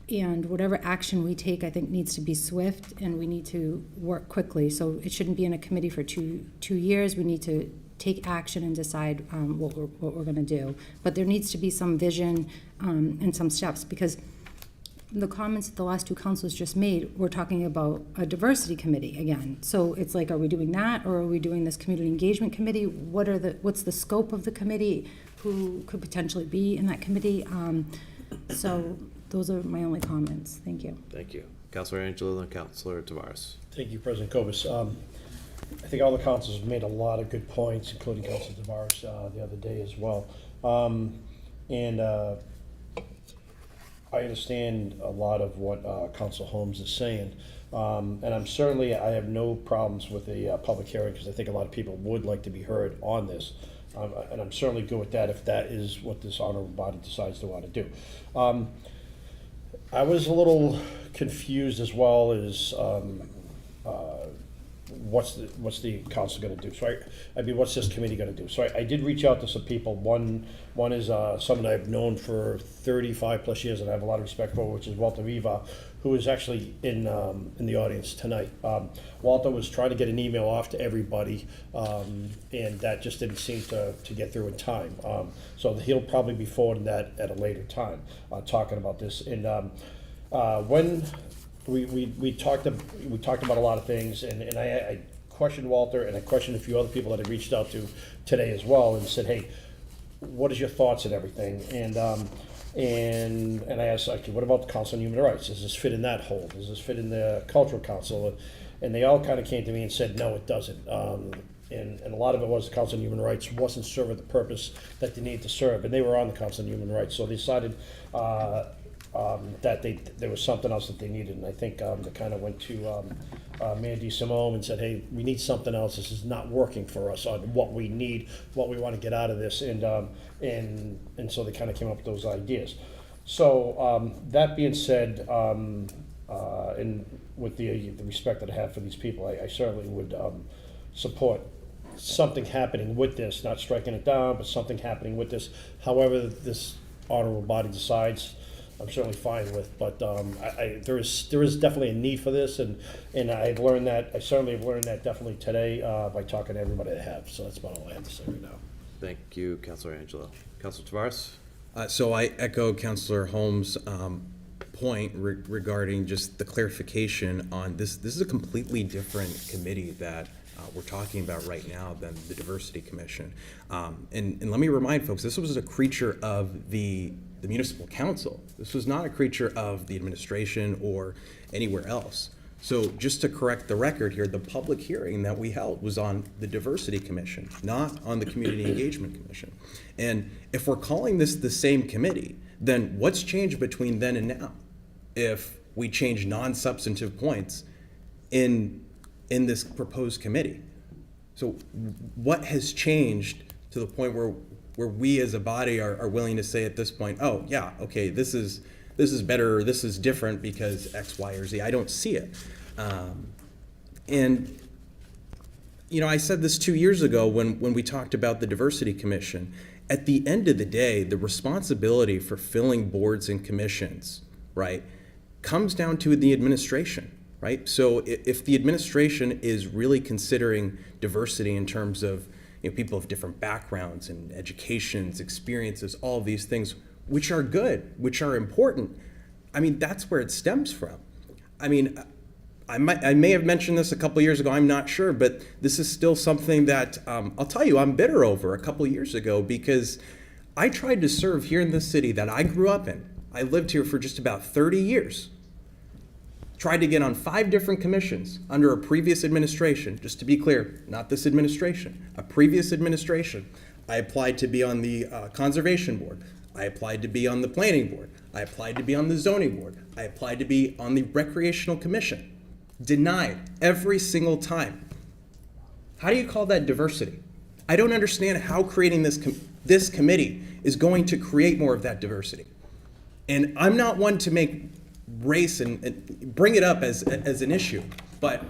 And whatever action we take, I think, needs to be swift, and we need to work quickly. So it shouldn't be in a committee for two years. We need to take action and decide what we're going to do. But there needs to be some vision and some steps, because the comments that the last two councils just made, we're talking about a diversity committee again. So it's like, are we doing that, or are we doing this community engagement committee? What's the scope of the committee? Who could potentially be in that committee? So those are my only comments. Thank you. Thank you. Councilor Angelo and Councilor Tavares. Thank you, President Cobus. I think all the councils have made a lot of good points, including Councilor Tavares the other day as well. I understand a lot of what Council Holmes is saying. And I have no problems with a public hearing, because I think a lot of people would like to be heard on this. And I'm certainly good with that if that is what this honorable body decides to want to do. I was a little confused as well as what's the council going to do. So what's this committee going to do? So I did reach out to some people. One is someone I've known for 35 plus years and I have a lot of respect for, which is Walter Viva, who is actually in the audience tonight. Walter was trying to get an email off to everybody, and that just didn't seem to get through in time. So he'll probably be forwarding that at a later time, talking about this. And when we talked about a lot of things, and I questioned Walter, and I questioned a few other people that I reached out to today as well, and said, hey, what is your thoughts and everything? And I asked, okay, what about the Council on Human Rights? Does this fit in that hole? Does this fit in the Cultural Council? And they all kind of came to me and said, no, it doesn't. And a lot of it was the Council on Human Rights wasn't serving the purpose that they needed to serve, and they were on the Council on Human Rights, so they decided that there was something else that they needed. And I think they kind of went to Mandy Simone and said, hey, we need something else. This is not working for us on what we need, what we want to get out of this. And so they kind of came up with those ideas. So that being said, and with the respect that I have for these people, I certainly would support something happening with this, not striking it down, but something happening with this. However this honorable body decides, I'm certainly fine with, but there is definitely a need for this, and I've learned that. I certainly have learned that definitely today by talking to everybody I have. So that's about all I have to say right now. Thank you, Councilor Angelo. Councilor Tavares? So I echo Councilor Holmes' point regarding just the clarification on this. This is a completely different committee that we're talking about right now than the Diversity Commission. And let me remind folks, this was a creature of the municipal council. This was not a creature of the administration or anywhere else. So just to correct the record here, the public hearing that we held was on the Diversity Commission, not on the Community Engagement Commission. And if we're calling this the same committee, then what's changed between then and now? If we change non-substantive points in this proposed committee. So what has changed to the point where we as a body are willing to say at this point, oh yeah, okay, this is better, or this is different because X, Y, or Z. I don't see it. And you know, I said this 2 years ago when we talked about the Diversity Commission. At the end of the day, the responsibility for filling boards and commissions, right, comes down to the administration. Right? So if the administration is really considering diversity in terms of people of different backgrounds and educations, experiences, all of these things, which are good, which are important, I mean, that's where it stems from. I mean, I may have mentioned this a couple years ago, I'm not sure, but this is still something that I'll tell you I'm bitter over a couple years ago, because I tried to serve here in the city that I grew up in. I lived here for just about 30 years. Tried to get on 5 different commissions under a previous administration. Just to be clear, not this administration, a previous administration. I applied to be on the Conservation Board. I applied to be on the planning board. I applied to be on the zoning board. I applied to be on the recreational commission. Denied every single time. How do you call that diversity? I don't understand how creating this committee is going to create more of that diversity. And I'm not one to make race and bring it up as an issue, but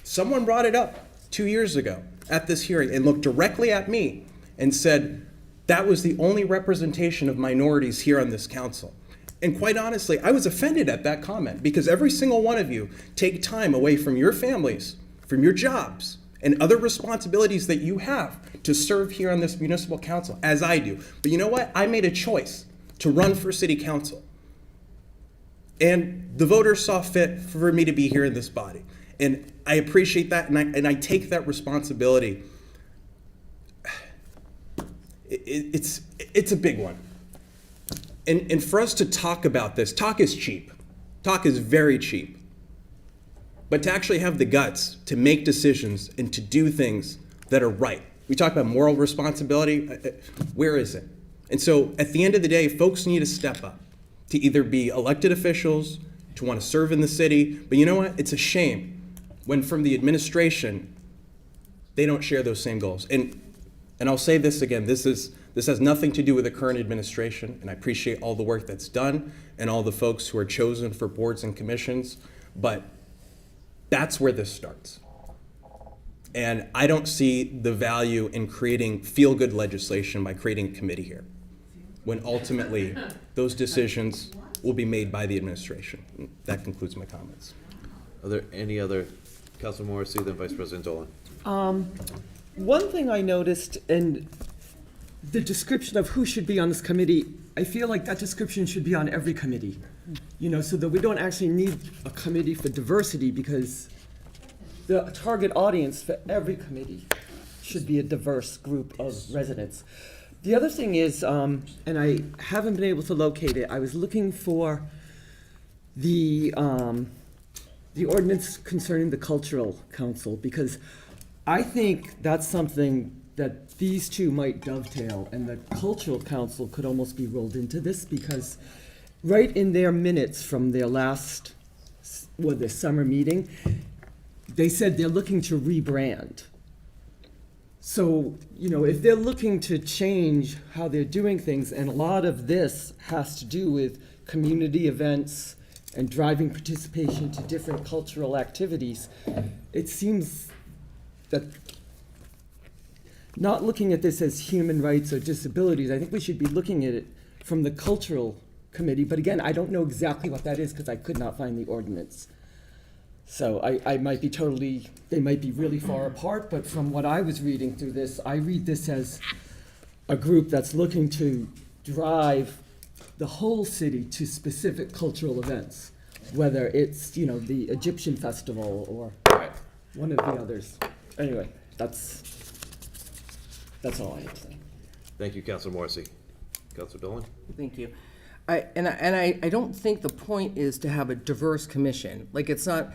someone brought it up 2 years ago at this hearing and looked directly at me and said that was the only representation of minorities here on this council. And quite honestly, I was offended at that comment because every single one of you take time away from your families, from your jobs, and other responsibilities that you have to serve here on this municipal council, as I do. But you know what? I made a choice to run for city council. And the voters saw fit for me to be here in this body. And I appreciate that, and I take that responsibility. It's a big one. And for us to talk about this, talk is cheap. Talk is very cheap. But to actually have the guts to make decisions and to do things that are right. We talk about moral responsibility. Where is it? And so at the end of the day, folks need to step up to either be elected officials, to want to serve in the city. But you know what? It's a shame when from the administration, they don't share those same goals. And I'll say this again, this has nothing to do with the current administration, and I appreciate all the work that's done and all the folks who are chosen for boards and commissions, but that's where this starts. And I don't see the value in creating feel-good legislation by creating a committee here, when ultimately those decisions will be made by the administration. That concludes my comments. Are there any other, Councilor Morrissey, then Vice President Dolan? One thing I noticed in the description of who should be on this committee, I feel like that description should be on every committee, so that we don't actually need a committee for diversity, because the target audience for every committee should be a diverse group of residents. The other thing is, and I haven't been able to locate it, I was looking for the ordinance concerning the Cultural Council, because I think that's something that these two might dovetail, and the Cultural Council could almost be rolled into this, because right in their minutes from their last, their summer meeting, they said they're looking to rebrand. So, if they're looking to change how they're doing things, and a lot of this has to do with community events and driving participation to different cultural activities, it seems that not looking at this as human rights or disabilities, I think we should be looking at it from the Cultural Committee. But again, I don't know exactly what that is because I could not find the ordinance. So I might be they might be really far apart, but from what I was reading through this, I read this as a group that's looking to drive the whole city to specific cultural events, whether it's, the Egyptian festival or one of the others. Anyway, that's all I have to say. Thank you, Councilor Morrissey. Councilor Dolan? Thank you. I don't think the point is to have a diverse commission. Like, it's not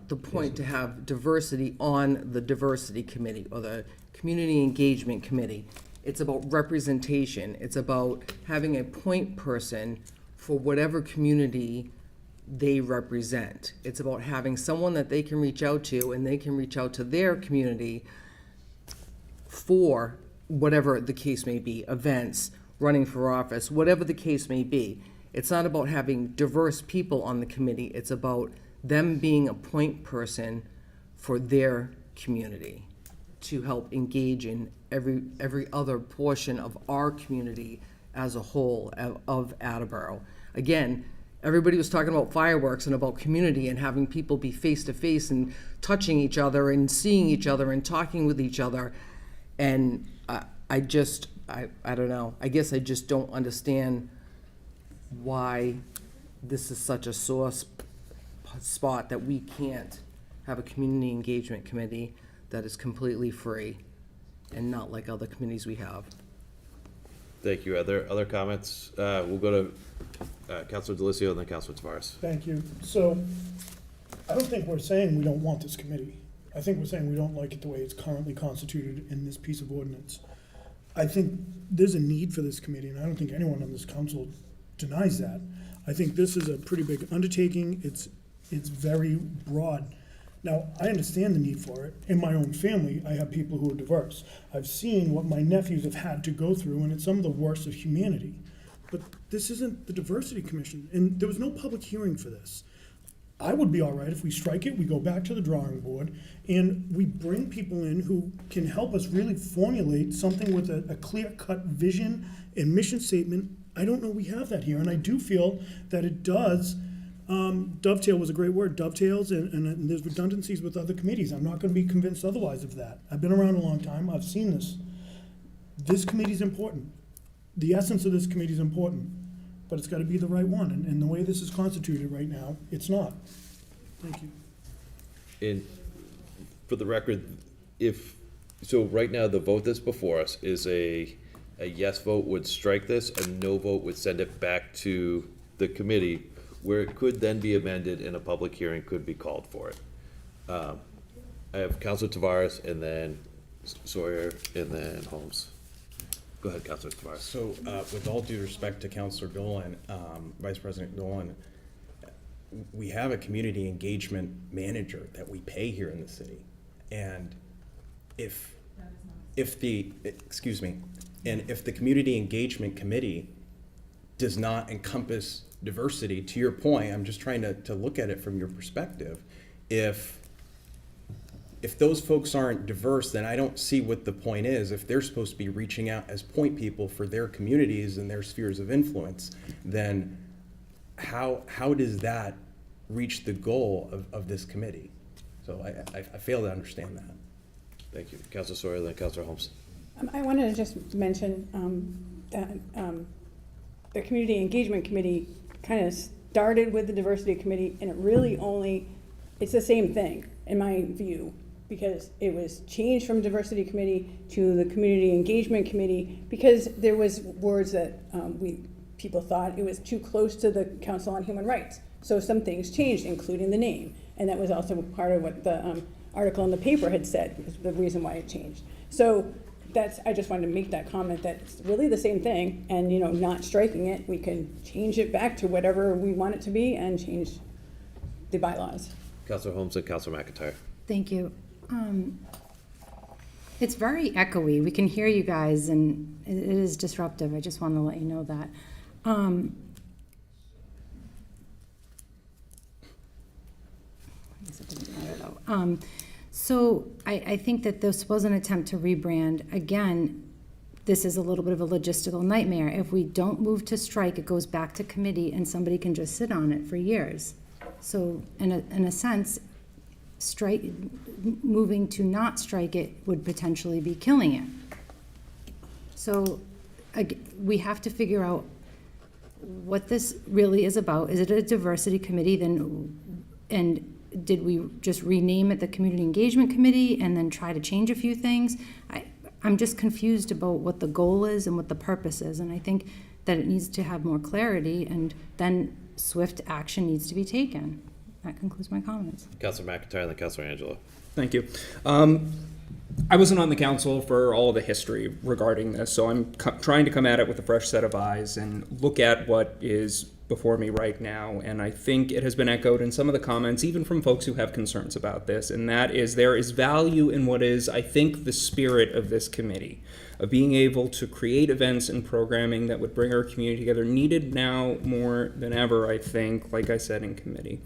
the point to have diversity on the diversity committee or the community engagement committee. It's about representation. It's about having a point person for whatever community they represent. It's about having someone that they can reach out to, and they can reach out to their community for whatever the case may be, events, running for office, whatever the case may be. It's not about having diverse people on the committee. It's about them being a point person for their community to help engage in every other portion of our community as a whole of Attleboro. Again, everybody was talking about fireworks and about community and having people be face to face and touching each other and seeing each other and talking with each other. And I don't know. I guess I just don't understand why this is such a sore spot that we can't have a community engagement committee that is completely free and not like other committees we have. Thank you. Other comments? We'll go to Councilor Delizio and then Councilor Tavares. Thank you. So, I don't think we're saying we don't want this committee. I think we're saying we don't like it the way it's currently constituted in this piece of ordinance. I think there's a need for this committee, and I don't think anyone on this council denies that. I think this is a pretty big undertaking. It's very broad. Now, I understand the need for it. In my own family, I have people who are diverse. I've seen what my nephews have had to go through, and it's some of the worst of humanity. But this isn't the Diversity Commission, and there was no public hearing for this. I would be all right if we strike it, we go back to the drawing board, and we bring people in who can help us really formulate something with a clear-cut vision and mission statement. I don't know we have that here, and I do feel that it does, dovetail was a great word, dovetails, and there's redundancies with other committees. I'm not gonna be convinced otherwise of that. I've been around a long time, I've seen this. This committee's important. The essence of this committee is important, but it's gotta be the right one, and the way this is constituted right now, it's not. Thank you. And for the record, so right now, the vote that's before us is a yes vote would strike this, a no vote would send it back to the committee, where it could then be amended and a public hearing could be called for it. I have Councilor Tavares, and then Sawyer, and then Holmes. Go ahead, Councilor Tavares. So, with all due respect to Councilor Dolan, Vice President Dolan, we have a community engagement manager that we pay here in the city. And if the community engagement committee does not encompass diversity, to your point, I'm just trying to look at it from your perspective. If those folks aren't diverse, then I don't see what the point is. If they're supposed to be reaching out as point people for their communities and their spheres of influence, then how does that reach the goal of this committee? So I fail to understand that. Thank you. Councilor Sawyer, then Councilor Holmes. I wanted to just mention that the Community Engagement Committee kind of started with the Diversity Committee, and it really it's the same thing, in my view, because it was changed from Diversity Committee to the Community Engagement Committee, because there was words that people thought it was too close to the Council on Human Rights. So some things changed, including the name, and that was also part of what the article in the paper had said, was the reason why it changed. So I just wanted to make that comment that it's really the same thing, and not striking it, we can change it back to whatever we want it to be and change the bylaws. Councilor Holmes and Councilor McIntyre. Thank you. It's very echoey. We can hear you guys, and it is disruptive. I just want to let you know that. So I think that this was an attempt to rebrand. Again, this is a little bit of a logistical nightmare. If we don't move to strike, it goes back to committee and somebody can just sit on it for years. So in a sense, moving to not strike it would potentially be killing it. So we have to figure out what this really is about. Is it a diversity committee? And did we just rename it the Community Engagement Committee and then try to change a few things? I'm just confused about what the goal is and what the purpose is, and I think that it needs to have more clarity, and then swift action needs to be taken. That concludes my comments. Councilor McIntyre, then Councilor Angelo. Thank you. I wasn't on the council for all the history regarding this, so I'm trying to come at it with a fresh set of eyes and look at what is before me right now. And I think it has been echoed in some of the comments, even from folks who have concerns about this, and that is there is value in what is, I think, the spirit of this committee, of being able to create events and programming that would bring our community together, needed now more than ever, I think, like I said, in committee.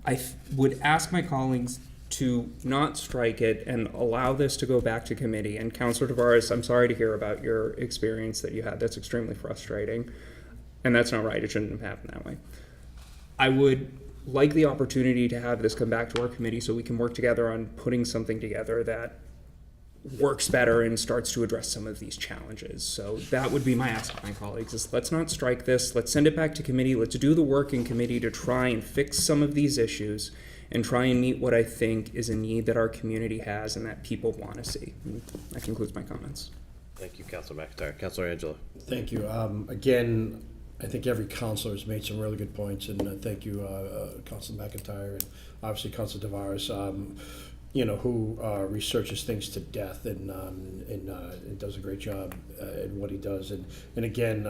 I would ask my colleagues to not strike it and allow this to go back to committee. And Councilor Tavares, I'm sorry to hear about your experience that you had. That's extremely frustrating. And that's not right. It shouldn't have happened that way. I would like the opportunity to have this come back to our committee so we can work together on putting something together that works better and starts to address some of these challenges. So that would be my ask of my colleagues, is let's not strike this. Let's send it back to committee. Let's do the work in committee to try and fix some of these issues and try and meet what I think is a need that our community has and that people want to see. And that concludes my comments. Thank you, Councilor McIntyre. Councilor Angelo. Thank you. Again, I think every councilor has made some really good points, and thank you, Councilor McIntyre, and obviously Councilor Tavares. who researches things to death and does a great job in what he does. And again,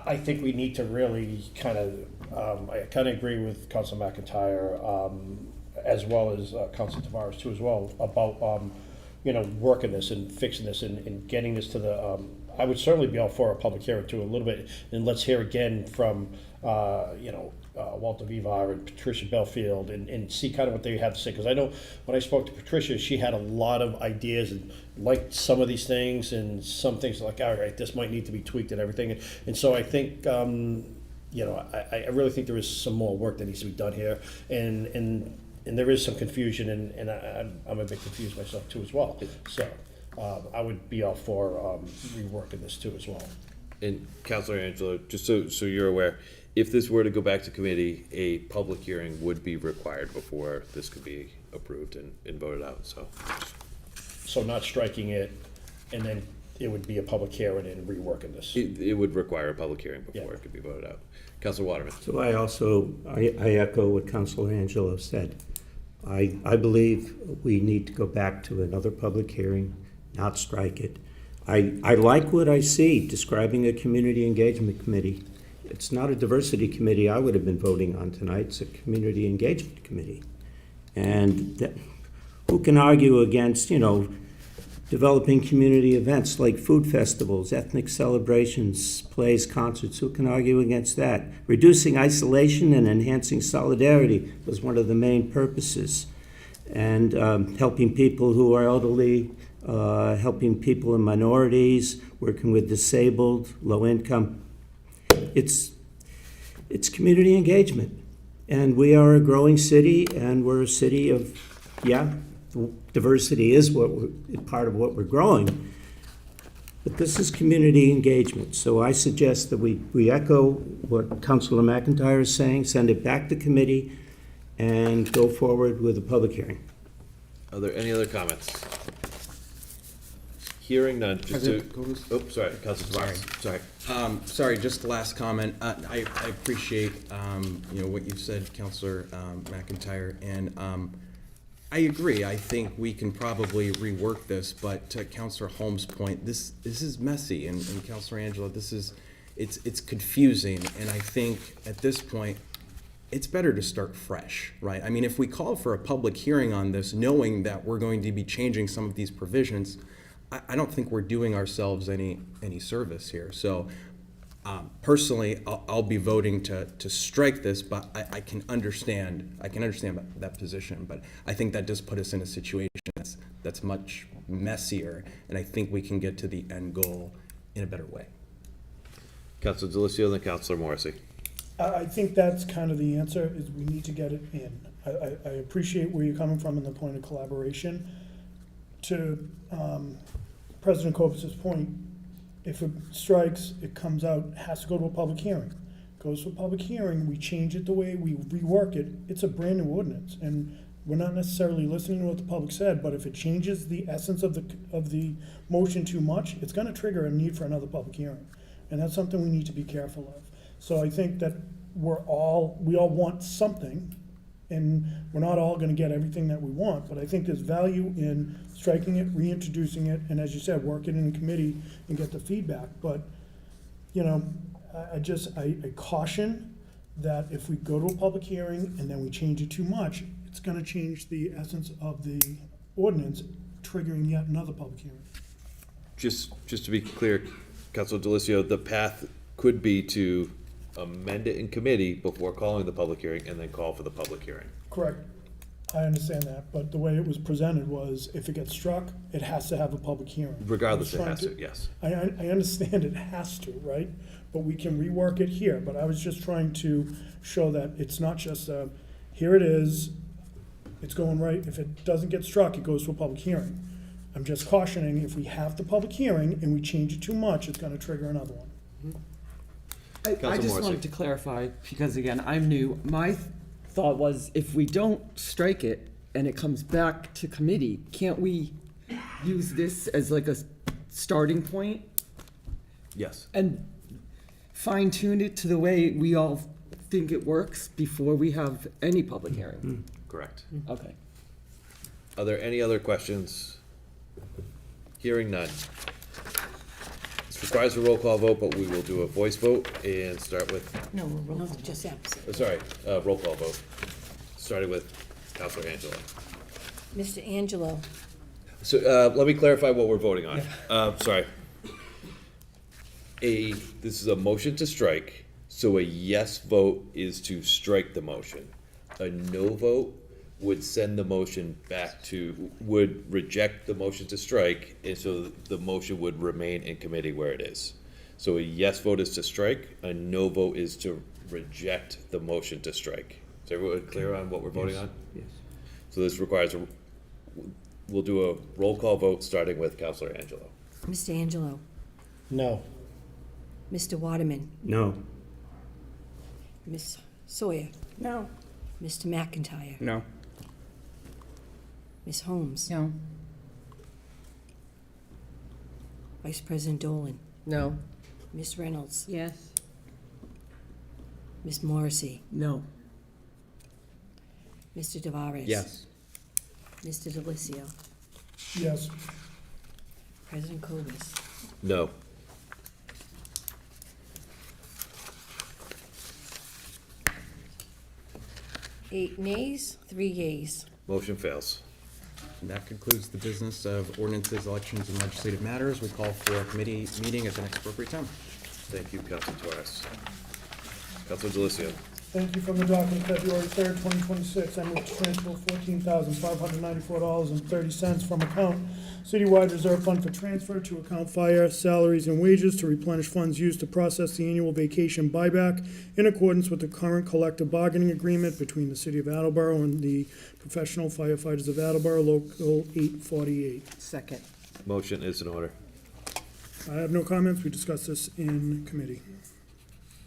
I think we need to really I kind of agree with Council McIntyre, as well as Council Tavares too, as well, about working this and fixing this and getting this to the. I would certainly be all for a public hearing too, a little bit, and let's hear again from Walter Vivar and Patricia Belfield and see kind of what they have to say. Because I know when I spoke to Patricia, she had a lot of ideas and liked some of these things, and some things like, all right, this might need to be tweaked and everything. And so I think, I really think there is some more work that needs to be done here. And there is some confusion, and I'm a bit confused myself too as well. So I would be all for reworking this too as well. And Councilor Angelo, just so you're aware, if this were to go back to committee, a public hearing would be required before this could be approved and voted out, so. So not striking it, and then it would be a public hearing and reworking this. It would require a public hearing before it could be voted out. Councilor Waterman. So I echo what Councilor Angelo said. I believe we need to go back to another public hearing, not strike it. I like what I see describing a community engagement committee. It's not a diversity committee I would have been voting on tonight. It's a community engagement committee. And who can argue against, developing community events like food festivals, ethnic celebrations, plays, concerts? Who can argue against that? Reducing isolation and enhancing solidarity was one of the main purposes. And helping people who are elderly, helping people in minorities, working with disabled, low income. It's community engagement. And we are a growing city, and we're a city of, diversity is part of what we're growing. But this is community engagement. So I suggest that we echo what Councilor McIntyre is saying, send it back to committee, and go forward with a public hearing. Are there any other comments? Hearing none, sorry, Councilor Tavares. Sorry. Sorry, just the last comment. I appreciate, what you've said, Councilor McIntyre, and I agree. I think we can probably rework this, but to Councilor Holmes' point, this is messy, and Councilor Angela, it's confusing, and I think at this point, it's better to start fresh, right? I mean, if we call for a public hearing on this, knowing that we're going to be changing some of these provisions, I don't think we're doing ourselves any service here. So personally, I'll be voting to strike this, but I can understand that position. But I think that does put us in a situation that's much messier, and I think we can get to the end goal in a better way. Councilor Delissio, then Councilor Morrissey. I think that's kind of the answer, is we need to get it in. I appreciate where you're coming from in the point of collaboration. To President Kovac's point, if it strikes, it comes out, it has to go to a public hearing. Goes to a public hearing, we change it the way we rework it, it's a brand new ordinance. And we're not necessarily listening to what the public said, but if it changes the essence of the motion too much, it's gonna trigger a need for another public hearing. And that's something we need to be careful of. So I think that we all want something, and we're not all gonna get everything that we want, but I think there's value in striking it, reintroducing it, and as you said, work it in committee and get the feedback. But, I caution that if we go to a public hearing and then we change it too much, it's gonna change the essence of the ordinance, triggering yet another public hearing. Just to be clear, Councilor Delissio, the path could be to amend it in committee before calling the public hearing and then call for the public hearing. Correct. I understand that, but the way it was presented was, if it gets struck, it has to have a public hearing. Regardless, it has to, yes. I understand it has to, right? But we can rework it here, but I was just trying to show that it's not just here it is, it's going right. If it doesn't get struck, it goes to a public hearing. I'm just cautioning, if we have the public hearing and we change it too much, it's gonna trigger another one. I just wanted to clarify, because again, I'm new. My thought was, if we don't strike it and it comes back to committee, can't we use this as like a starting point? Yes. And fine tune it to the way we all think it works before we have any public hearing. Correct. Okay. Are there any other questions? Hearing none. This requires a roll call vote, but we will do a voice vote and start with, No, no, just absent. sorry, roll call vote. Starting with Counselor Angelo. Mr. Angelo, So, let me clarify what we're voting on. Sorry. This is a motion to strike, so a yes vote is to strike the motion. A no vote would send the motion back to, would reject the motion to strike, and so the motion would remain in committee where it is. So a yes vote is to strike, a no vote is to reject the motion to strike. Is everyone clear on what we're voting on? Yes. So this requires we'll do a roll call vote, starting with Counselor Angelo. Mr. Angelo, No. Mr. Waterman, No. Ms. Sawyer, No. Mr. McIntyre, No. Ms. Holmes, No. Vice President Dolan, No. Ms. Reynolds, Yes. Ms. Morrissey, No. Mr. Tavares. Yes. Mr. Delicio, Yes. President Cobus. No. Eight nays, 3 yeas. Motion fails. And that concludes the business of ordinances, elections, and legislative matters. We call for a committee meeting at the next appropriate time. Thank you, Counselor Torres. Counselor Delicio. Thank you. From the docket of February 3rd, 2026, I move to transfer $14,594.30 from account Citywide Reserve Fund for transfer to account fire, salaries, and wages to replenish funds used to process the annual vacation buyback in accordance with the current collective bargaining agreement between the City of Attleboro and the Professional Firefighters of Attleboro, Local 848. Second. Motion is in order. I have no comments. We discussed this in committee.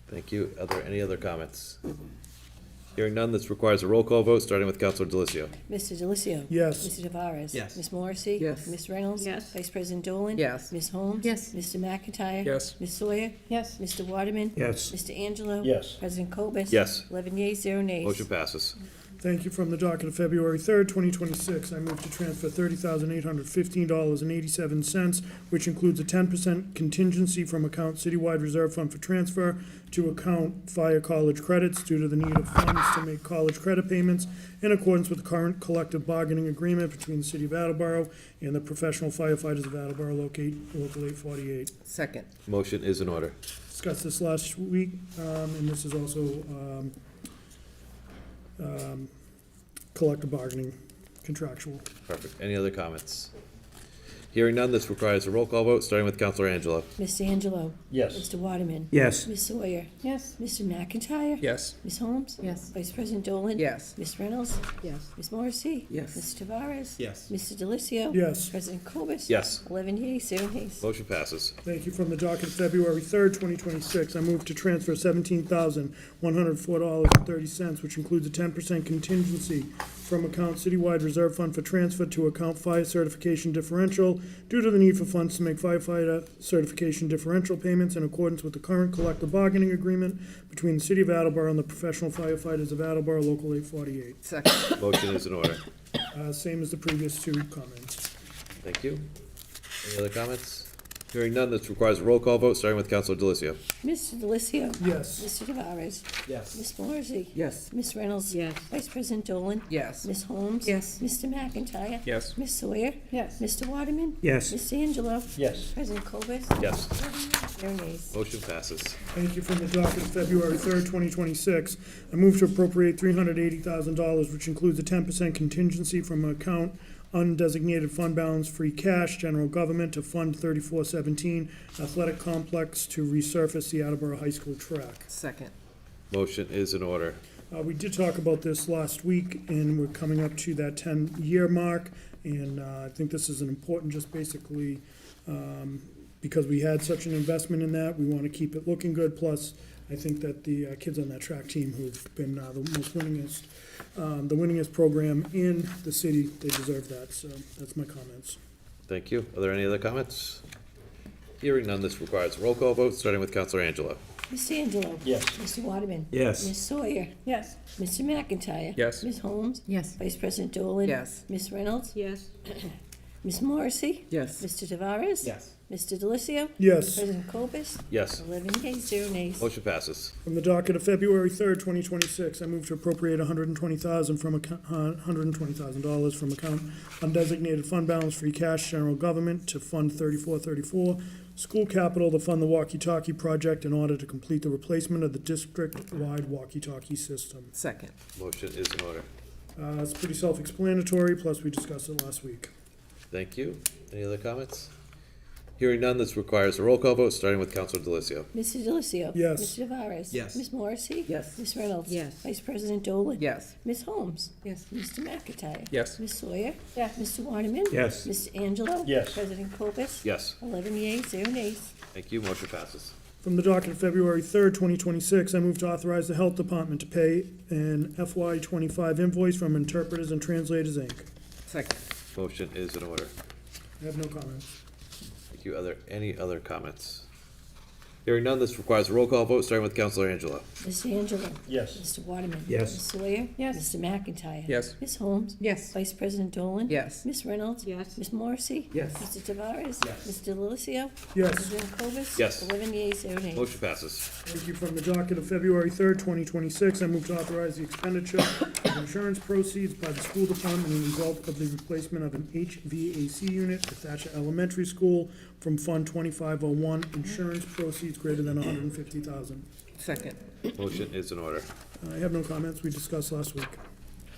Thank you. Are there any other comments? Hearing none, this requires a roll call vote, starting with Counselor Delicio. Mr. Delicio. Yes. Mr. Tavares. Yes. Ms. Morrissey. Yes. Ms. Reynolds. Yes. Vice President Dolan. Yes. Ms. Holmes. Yes. Mr. McIntyre. Yes. Ms. Sawyer. Yes. Mr. Waterman. Yes. Mr. Angelo. Yes. President Cobus. Yes. 11 yeas, 0 nays. Motion passes. Thank you. From the docket of February 3rd, 2026, I move to transfer $30,815.87, which includes a 10% contingency from account Citywide Reserve Fund for transfer to account Fire College credits due to the need of funds to make college credit payments in accordance with the current collective bargaining agreement between the City of Attleboro and the Professional Firefighters of Attleboro, Local 848. Second. Motion is in order. Discussed this last week, and this is also collective bargaining, contractual. Perfect. Any other comments? Hearing none, this requires a roll call vote, starting with Counselor Angelo. Mr. Angelo. Yes. Mr. Waterman. Yes. Ms. Sawyer. Yes. Mr. McIntyre. Yes. Ms. Holmes. Yes. Vice President Dolan. Yes. Ms. Reynolds. Yes. Ms. Morrissey. Yes. Mr. Tavares. Yes. Mr. Delicio. Yes. President Cobus. Yes. 11 yeas, 0 nays. Motion passes. Thank you. From the docket of February 3rd, 2026, I move to transfer $17,104.30, which includes a 10% contingency from account Citywide Reserve Fund for transfer to account Fire Certification Differential due to the need for funds to make firefighter certification differential payments in accordance with the current collective bargaining agreement between the City of Attleboro and the Professional Firefighters of Attleboro, Local 848. Second. Motion is in order. Same as the previous two comments. Thank you. Any other comments? Hearing none, this requires a roll call vote, starting with Counselor Delicio. Mr. Delicio. Yes. Mr. Tavares. Yes. Ms. Morrissey. Yes. Ms. Reynolds. Yes. Vice President Dolan. Yes. Ms. Holmes. Yes. Mr. McIntyre. Yes. Ms. Sawyer. Yes. Mr. Waterman. Yes. Mr. Angelo. Yes. President Cobus. Yes. 11 yeas, 0 nays. Motion passes. Thank you. From the docket of February 3rd, 2026, I move to appropriate $380,000, which includes a 10% contingency from account undesignated fund balance free cash, general government, to fund 3417 athletic complex to resurface the Attleboro High School track. Second. Motion is in order. We did talk about this last week, and we're coming up to that 10-year mark, and I think this is an important, just basically, because we had such an investment in that, we want to keep it looking good, plus I think that the kids on that track team who've been the most winningest, the winningest program in the city, they deserve that, so that's my comments. Thank you. Are there any other comments? Hearing none, this requires a roll call vote, starting with Counselor Angelo. Mr. Angelo? Yes. Mr. Waterman? Yes. Ms. Sawyer? Yes. Mr. McIntyre? Yes. Ms. Holmes? Yes. Vice President Dolan? Yes. Ms. Reynolds? Yes. Ms. Morrissey? Yes. Mr. Tavares? Yes. Mr. Delicio? Yes. President Cobus? Yes. 11 yeas, 0 nays. Motion passes. From the docket of February 3rd, 2026, I move to appropriate $120,000 from $120,000 from account undesignated fund balance free cash general government to Fund 3434 school capital to fund the walkie-talkie project in order to complete the replacement of the district-wide walkie-talkie system. Second. Motion is in order. It's pretty self-explanatory, plus we discussed it last week. Thank you. Any other comments? Hearing none, this requires a roll call vote, starting with Councilor Delicio. Mr. Delicio? Yes. Mr. Tavares? Yes. Ms. Morrissey? Yes. Ms. Reynolds? Yes. Vice President Dolan? Yes. Ms. Holmes? Yes. Mr. McIntyre? Yes. Ms. Sawyer? Yes. Mr. Waterman? Yes. Mr. Angelo? Yes. President Cobus? Yes. 11 yeas, 0 nays. Thank you. Motion passes. From the docket of February 3rd, 2026, I move to authorize the Health Department to pay an FY25 invoice from Interpreters and Translators, Inc. Second. Motion is in order. I have no comments. Thank you. Are there any other comments? Hearing none, this requires a roll call vote, starting with Councilor Angelo. Mr. Angelo? Yes. Mr. Waterman? Yes. Ms. Sawyer? Yes. Mr. McIntyre? Yes. Ms. Holmes? Yes. Vice President Dolan? Yes. Ms. Reynolds? Yes. Ms. Morrissey? Yes. Mr. Tavares? Yes. Mr. Delicio? Yes. President Cobus? Yes. 11 yeas, 0 nays. Motion passes. Thank you. From the docket of February 3rd, 2026, I move to authorize the expenditure of insurance proceeds by the school department as a result of the replacement of an HVAC unit at Thatcher Elementary School from Fund 2501, insurance proceeds greater than $150,000. Second. Motion is in order. I have no comments. We discussed last week.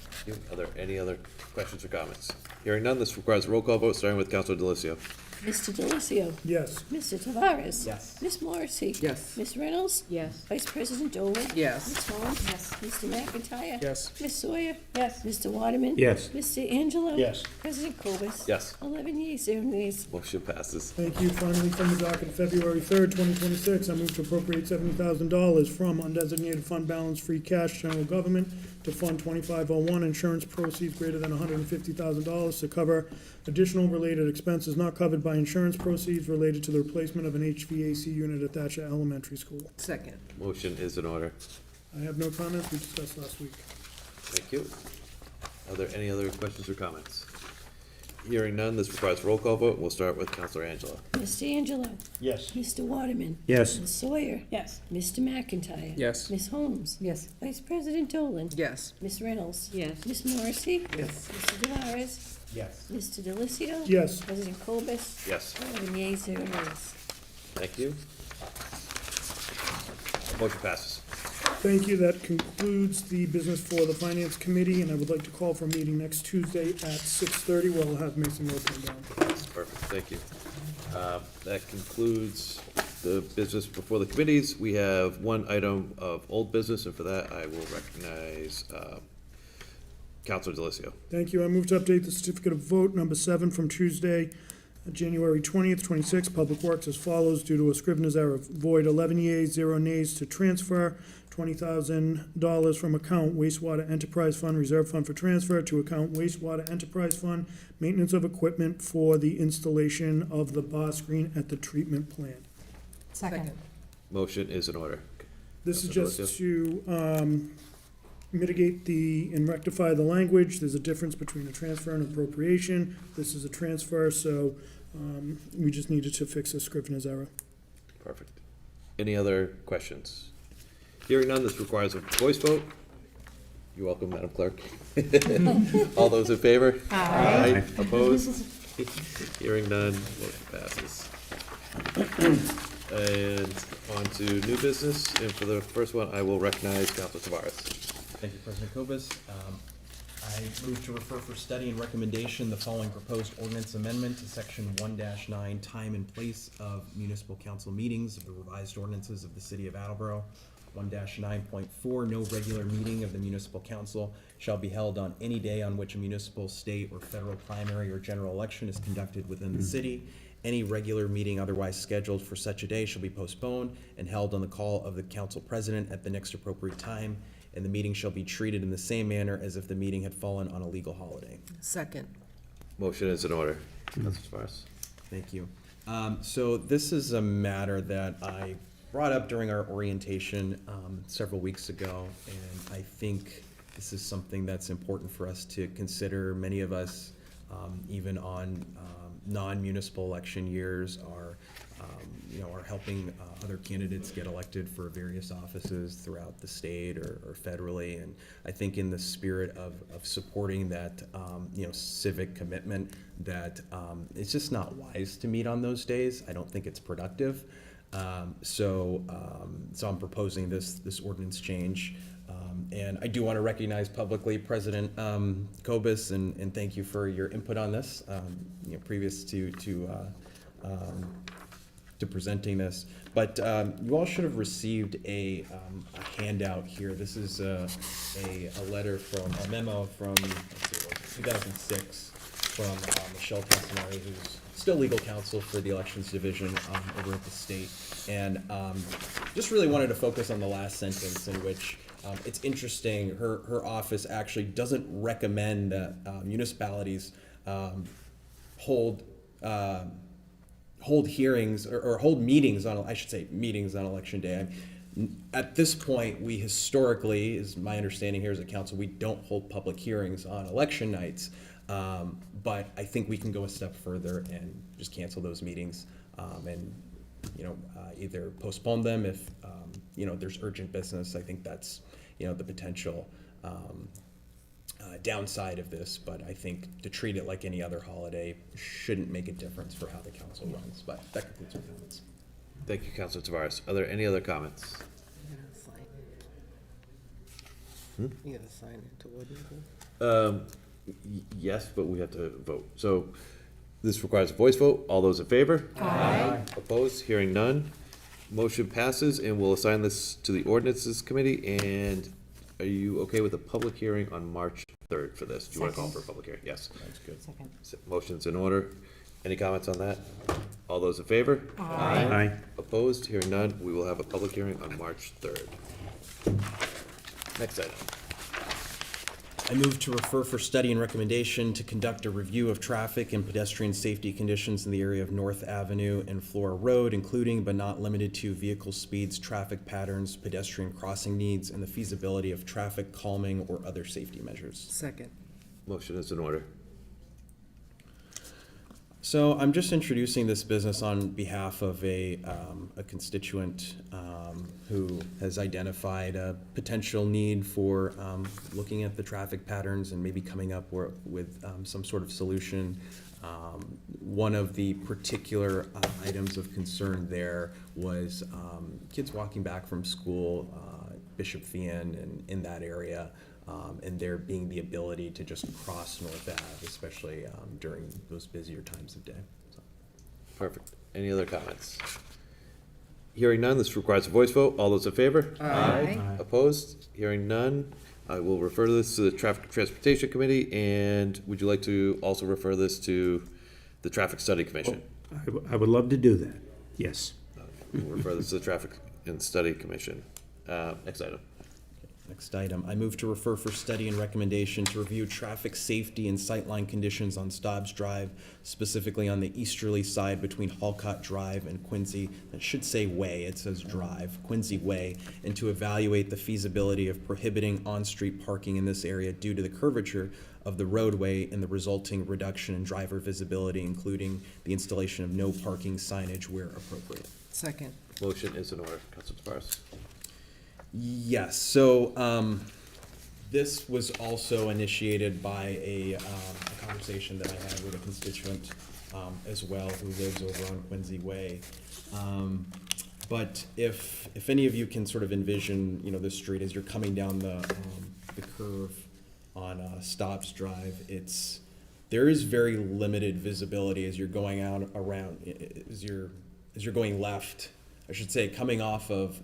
Thank you. Are there any other questions or comments? Hearing none, this requires a roll call vote, starting with Councilor Delicio. Mr. Delicio? Yes. Mr. Tavares? Yes. Ms. Morrissey? Yes. Ms. Reynolds? Yes. Vice President Dolan? Yes. Ms. Holmes? Yes. Mr. McIntyre? Yes. Ms. Sawyer? Yes. Mr. Waterman? Yes. Mr. Angelo? Yes. President Cobus? Yes. 11 yeas, 0 nays. Motion passes. Thank you. Finally, from the docket of February 3rd, 2026, I move to appropriate $70,000 from undesignated fund balance free cash general government to Fund 2501, insurance proceeds greater than $150,000 to cover additional related expenses not covered by insurance proceeds related to the replacement of an HVAC unit at Thatcher Elementary School. Second. Motion is in order. I have no comments. We discussed last week. Thank you. Are there any other questions or comments? Hearing none, this requires a roll call vote. We'll start with Councilor Angelo. Mr. Angelo? Yes. Mr. Waterman? Yes. Ms. Sawyer? Yes. Mr. McIntyre? Yes. Ms. Holmes? Yes. Vice President Dolan? Yes. Ms. Reynolds? Yes. Ms. Morrissey? Yes. Mr. Tavares? Yes. Mr. Delicio? Yes. President Cobus? Yes. 11 yeas, 0 nays. Thank you. Motion passes. Thank you. That concludes the business for the Finance Committee, and I would like to call for a meeting next Tuesday at 6:30, where we'll have Mason Road come down. Perfect, thank you. That concludes the business before the committees. We have one item of old business, and for that, I will recognize Councilor Delicio. Thank you. I move to update the certificate of vote number 7 from Tuesday, January 20th, 26. Public Works as follows: due to a scrivener's error, void 11 yeas, 0 nays to transfer $20,000 from account wastewater enterprise fund, reserve fund for transfer to account wastewater enterprise fund, maintenance of equipment for the installation of the bar screen at the treatment plant. Second. Motion is in order. This is Councilor just to mitigate and rectify the language. There's a difference between a transfer and appropriation. This is a transfer, so we just needed to fix a scrivener's error. Perfect. Any other questions? Hearing none, this requires a voice vote. You're welcome, Madam Clerk. All those in favor? Aye. Opposed? Hearing none, motion passes. And on to new business, and for the first one, I will recognize Councilor Tavares. Thank you, President Cobus. I move to refer for study and recommendation the following proposed ordinance amendment to section 1-9, time and place of municipal council meetings of the revised ordinances of the city of Attleboro. 1-9.4, no regular meeting of the municipal council shall be held on any day on which a municipal, state, or federal primary or general election is conducted within the city. Any regular meeting otherwise scheduled for such a day shall be postponed and held on the call of the council president at the next appropriate time, and the meeting shall be treated in the same manner as if the meeting had fallen on a legal holiday. Second. Motion is in order. Councilor Tavares. Thank you. So this is a matter that I brought up during our orientation several weeks ago, and I think this is something that's important for us to consider. Many of us, even on non-municipal election years, are helping other candidates get elected for various offices throughout the state or federally. And I think in the spirit of supporting that, civic commitment, that it's just not wise to meet on those days. I don't think it's productive. So I'm proposing this ordinance change. And I do want to recognize publicly President Kobus and thank you for your input on this, previous to presenting this. But you all should have received a handout here. This is a letter from a memo from 2006 from Michelle Castanari, who's still legal counsel for the Elections Division over at the state. And just really wanted to focus on the last sentence, in which it's interesting. Her office actually doesn't recommend that municipalities hold hearings or hold meetings on, I should say, meetings on election day. At this point, we historically, is my understanding here as a council, we don't hold public hearings on election nights. But I think we can go a step further and just cancel those meetings and either postpone them if there's urgent business. I think that's the potential downside of this, but I think to treat it like any other holiday shouldn't make a difference for how the council runs. But that concludes my comments. Thank you, Councilor Tavares. Are there any other comments? You gotta sign it to ordinance. Yes, but we have to vote. So this requires a voice vote. All those in favor? Aye. Opposed? Hearing none. Motion passes, and we'll assign this to the ordinances committee. And are you okay with a public hearing on March 3rd for this? Do you want to call for a public hearing? Yes. That's good. Second. Motion's in order. Any comments on that? All those in favor? Aye. Opposed? Hearing none. We will have a public hearing on March 3rd. Next item. I move to refer for study and recommendation to conduct a review of traffic and pedestrian safety conditions in the area of North Avenue and Flora Road, including but not limited to vehicle speeds, traffic patterns, pedestrian crossing needs, and the feasibility of traffic calming or other safety measures. Second. Motion is in order. So I'm just introducing this business on behalf of a constituent who has identified a potential need for looking at the traffic patterns and maybe coming up with some sort of solution. One of the particular items of concern there was kids walking back from school, Bishop Fian and in that area. And there being the ability to just cross North Ave, especially during those busier times of day. So. Perfect. Any other comments? Hearing none, this requires a voice vote. All those in favor? Aye. Opposed? Hearing none, I will refer this to the Traffic and Transportation Committee. And would you like to also refer this to the Traffic Study Commission? I would love to do that, yes. We'll refer this to the Traffic and Study Commission. Next item. Next item, I move to refer for study and recommendation to review traffic safety and sightline conditions on Stobbs Drive, specifically on the easterly side between Halcott Drive and Quincy. It should say Way, it says Drive, Quincy Way, and to evaluate the feasibility of prohibiting on-street parking in this area due to the curvature of the roadway and the resulting reduction in driver visibility, including the installation of no parking signage where appropriate. Second. Motion is in order. Councilor Tavares. Yes, so this was also initiated by a conversation that I had with a constituent as well who lives over on Quincy Way. But if any of you can sort of envision, this street as you're coming down the curve on Stobbs Drive, there is very limited visibility as you're going out around, as you're going left, I should say, coming off of.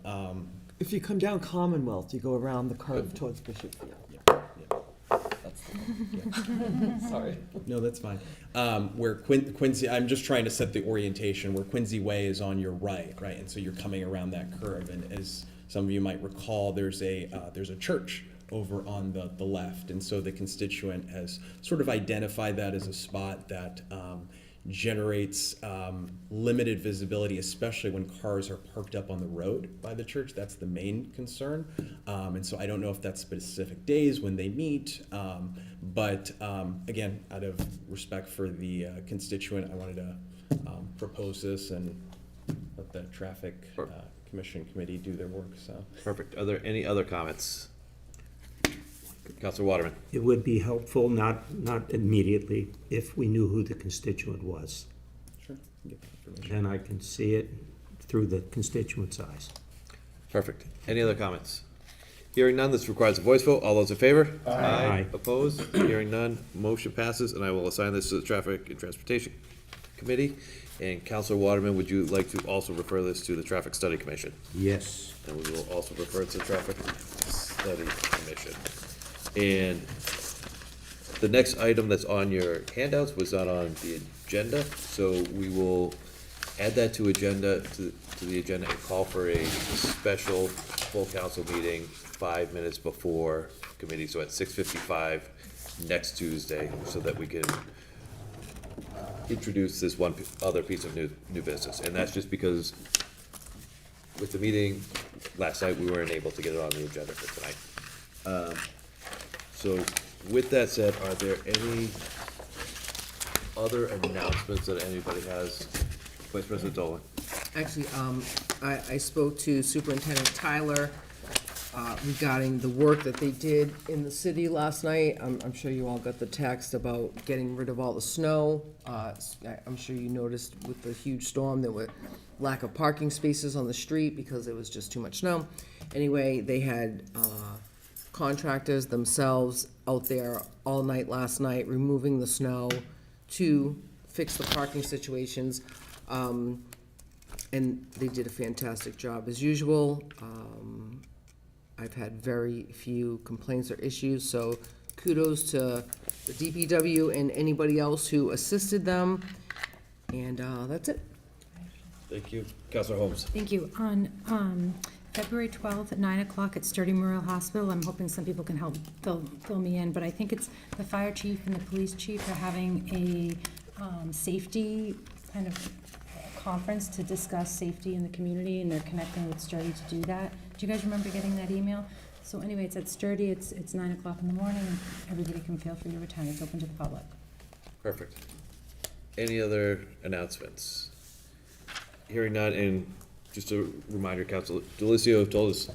If you come down Commonwealth, you go around the curve towards Bishop Field. That's the one. Yeah. Sorry. No, that's fine. Where Quincy, I'm just trying to set the orientation where Quincy Way is on your right, and so you're coming around that curve. And as some of you might recall, there's a church over on the left, and so the constituent has sort of identified that as a spot that generates limited visibility, especially when cars are parked up on the road by the church. That's the main concern. And so I don't know if that's specific days when they meet, but again, out of respect for the constituent, I wanted to propose this and let the traffic commission committee do their work, so. Perfect. Are there any other comments? Councilor Waterman. It would be helpful, not immediately, if we knew who the constituent was. Sure. Get that information. Then I can see it through the constituent's eyes. Perfect. Any other comments? Hearing none, this requires a voice vote. All those in favor? Aye. Opposed? Hearing none, motion passes, and I will assign this to the Traffic and Transportation Committee. And Councilor Waterman, would you like to also refer this to the Traffic Study Commission? Yes. And we will also refer it to the Traffic Study Commission. And the next item that's on your handouts was not on the agenda, so we will add that to the agenda and call for a special full council meeting 5 minutes before committee, so at 6:55 next Tuesday, so that we can introduce this one other piece of new business. And that's just because with the meeting last night, we weren't able to get it on the agenda for tonight. So with that said, are there any other announcements that anybody has? Vice President Dolan. Actually, I spoke to Superintendent Tyler regarding the work that they did in the city last night. I'm sure you all got the text about getting rid of all the snow. I'm sure you noticed with the huge storm, there were lack of parking spaces on the street because there was just too much snow. Anyway, they had contractors themselves out there all night last night removing the snow to fix the parking situations. And they did a fantastic job as usual. I've had very few complaints or issues, so kudos to the DPW and anybody else who assisted them. And that's it. Thank you. Councilor Holmes. Thank you. On February 12th at 9 o'clock at Sturdy Memorial Hospital, I'm hoping some people can help fill me in, but I think it's the fire chief and the police chief are having a safety kind of conference to discuss safety in the community, and they're connecting with Sturdy to do that. Do you guys remember getting that email? So anyway, it's at Sturdy, it's 9 o'clock in the morning, and everybody can feel free to attend. It's open to the public. Perfect. Any other announcements? Hearing none, and just a reminder, Councilor Delicio told us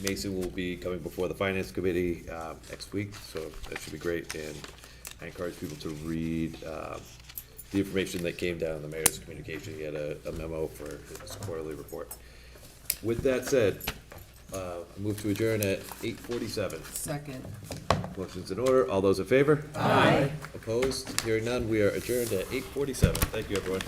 Mason will be coming before the Finance Committee next week, so that should be great, and I encourage people to read the information that came down in the mayor's communication. He had a memo for his quarterly report. With that said, I move to adjourn at 8:47. Second. Motion's in order. All those in favor? Aye. Opposed? Hearing none, we are adjourned at 8:47. Thank you, everyone.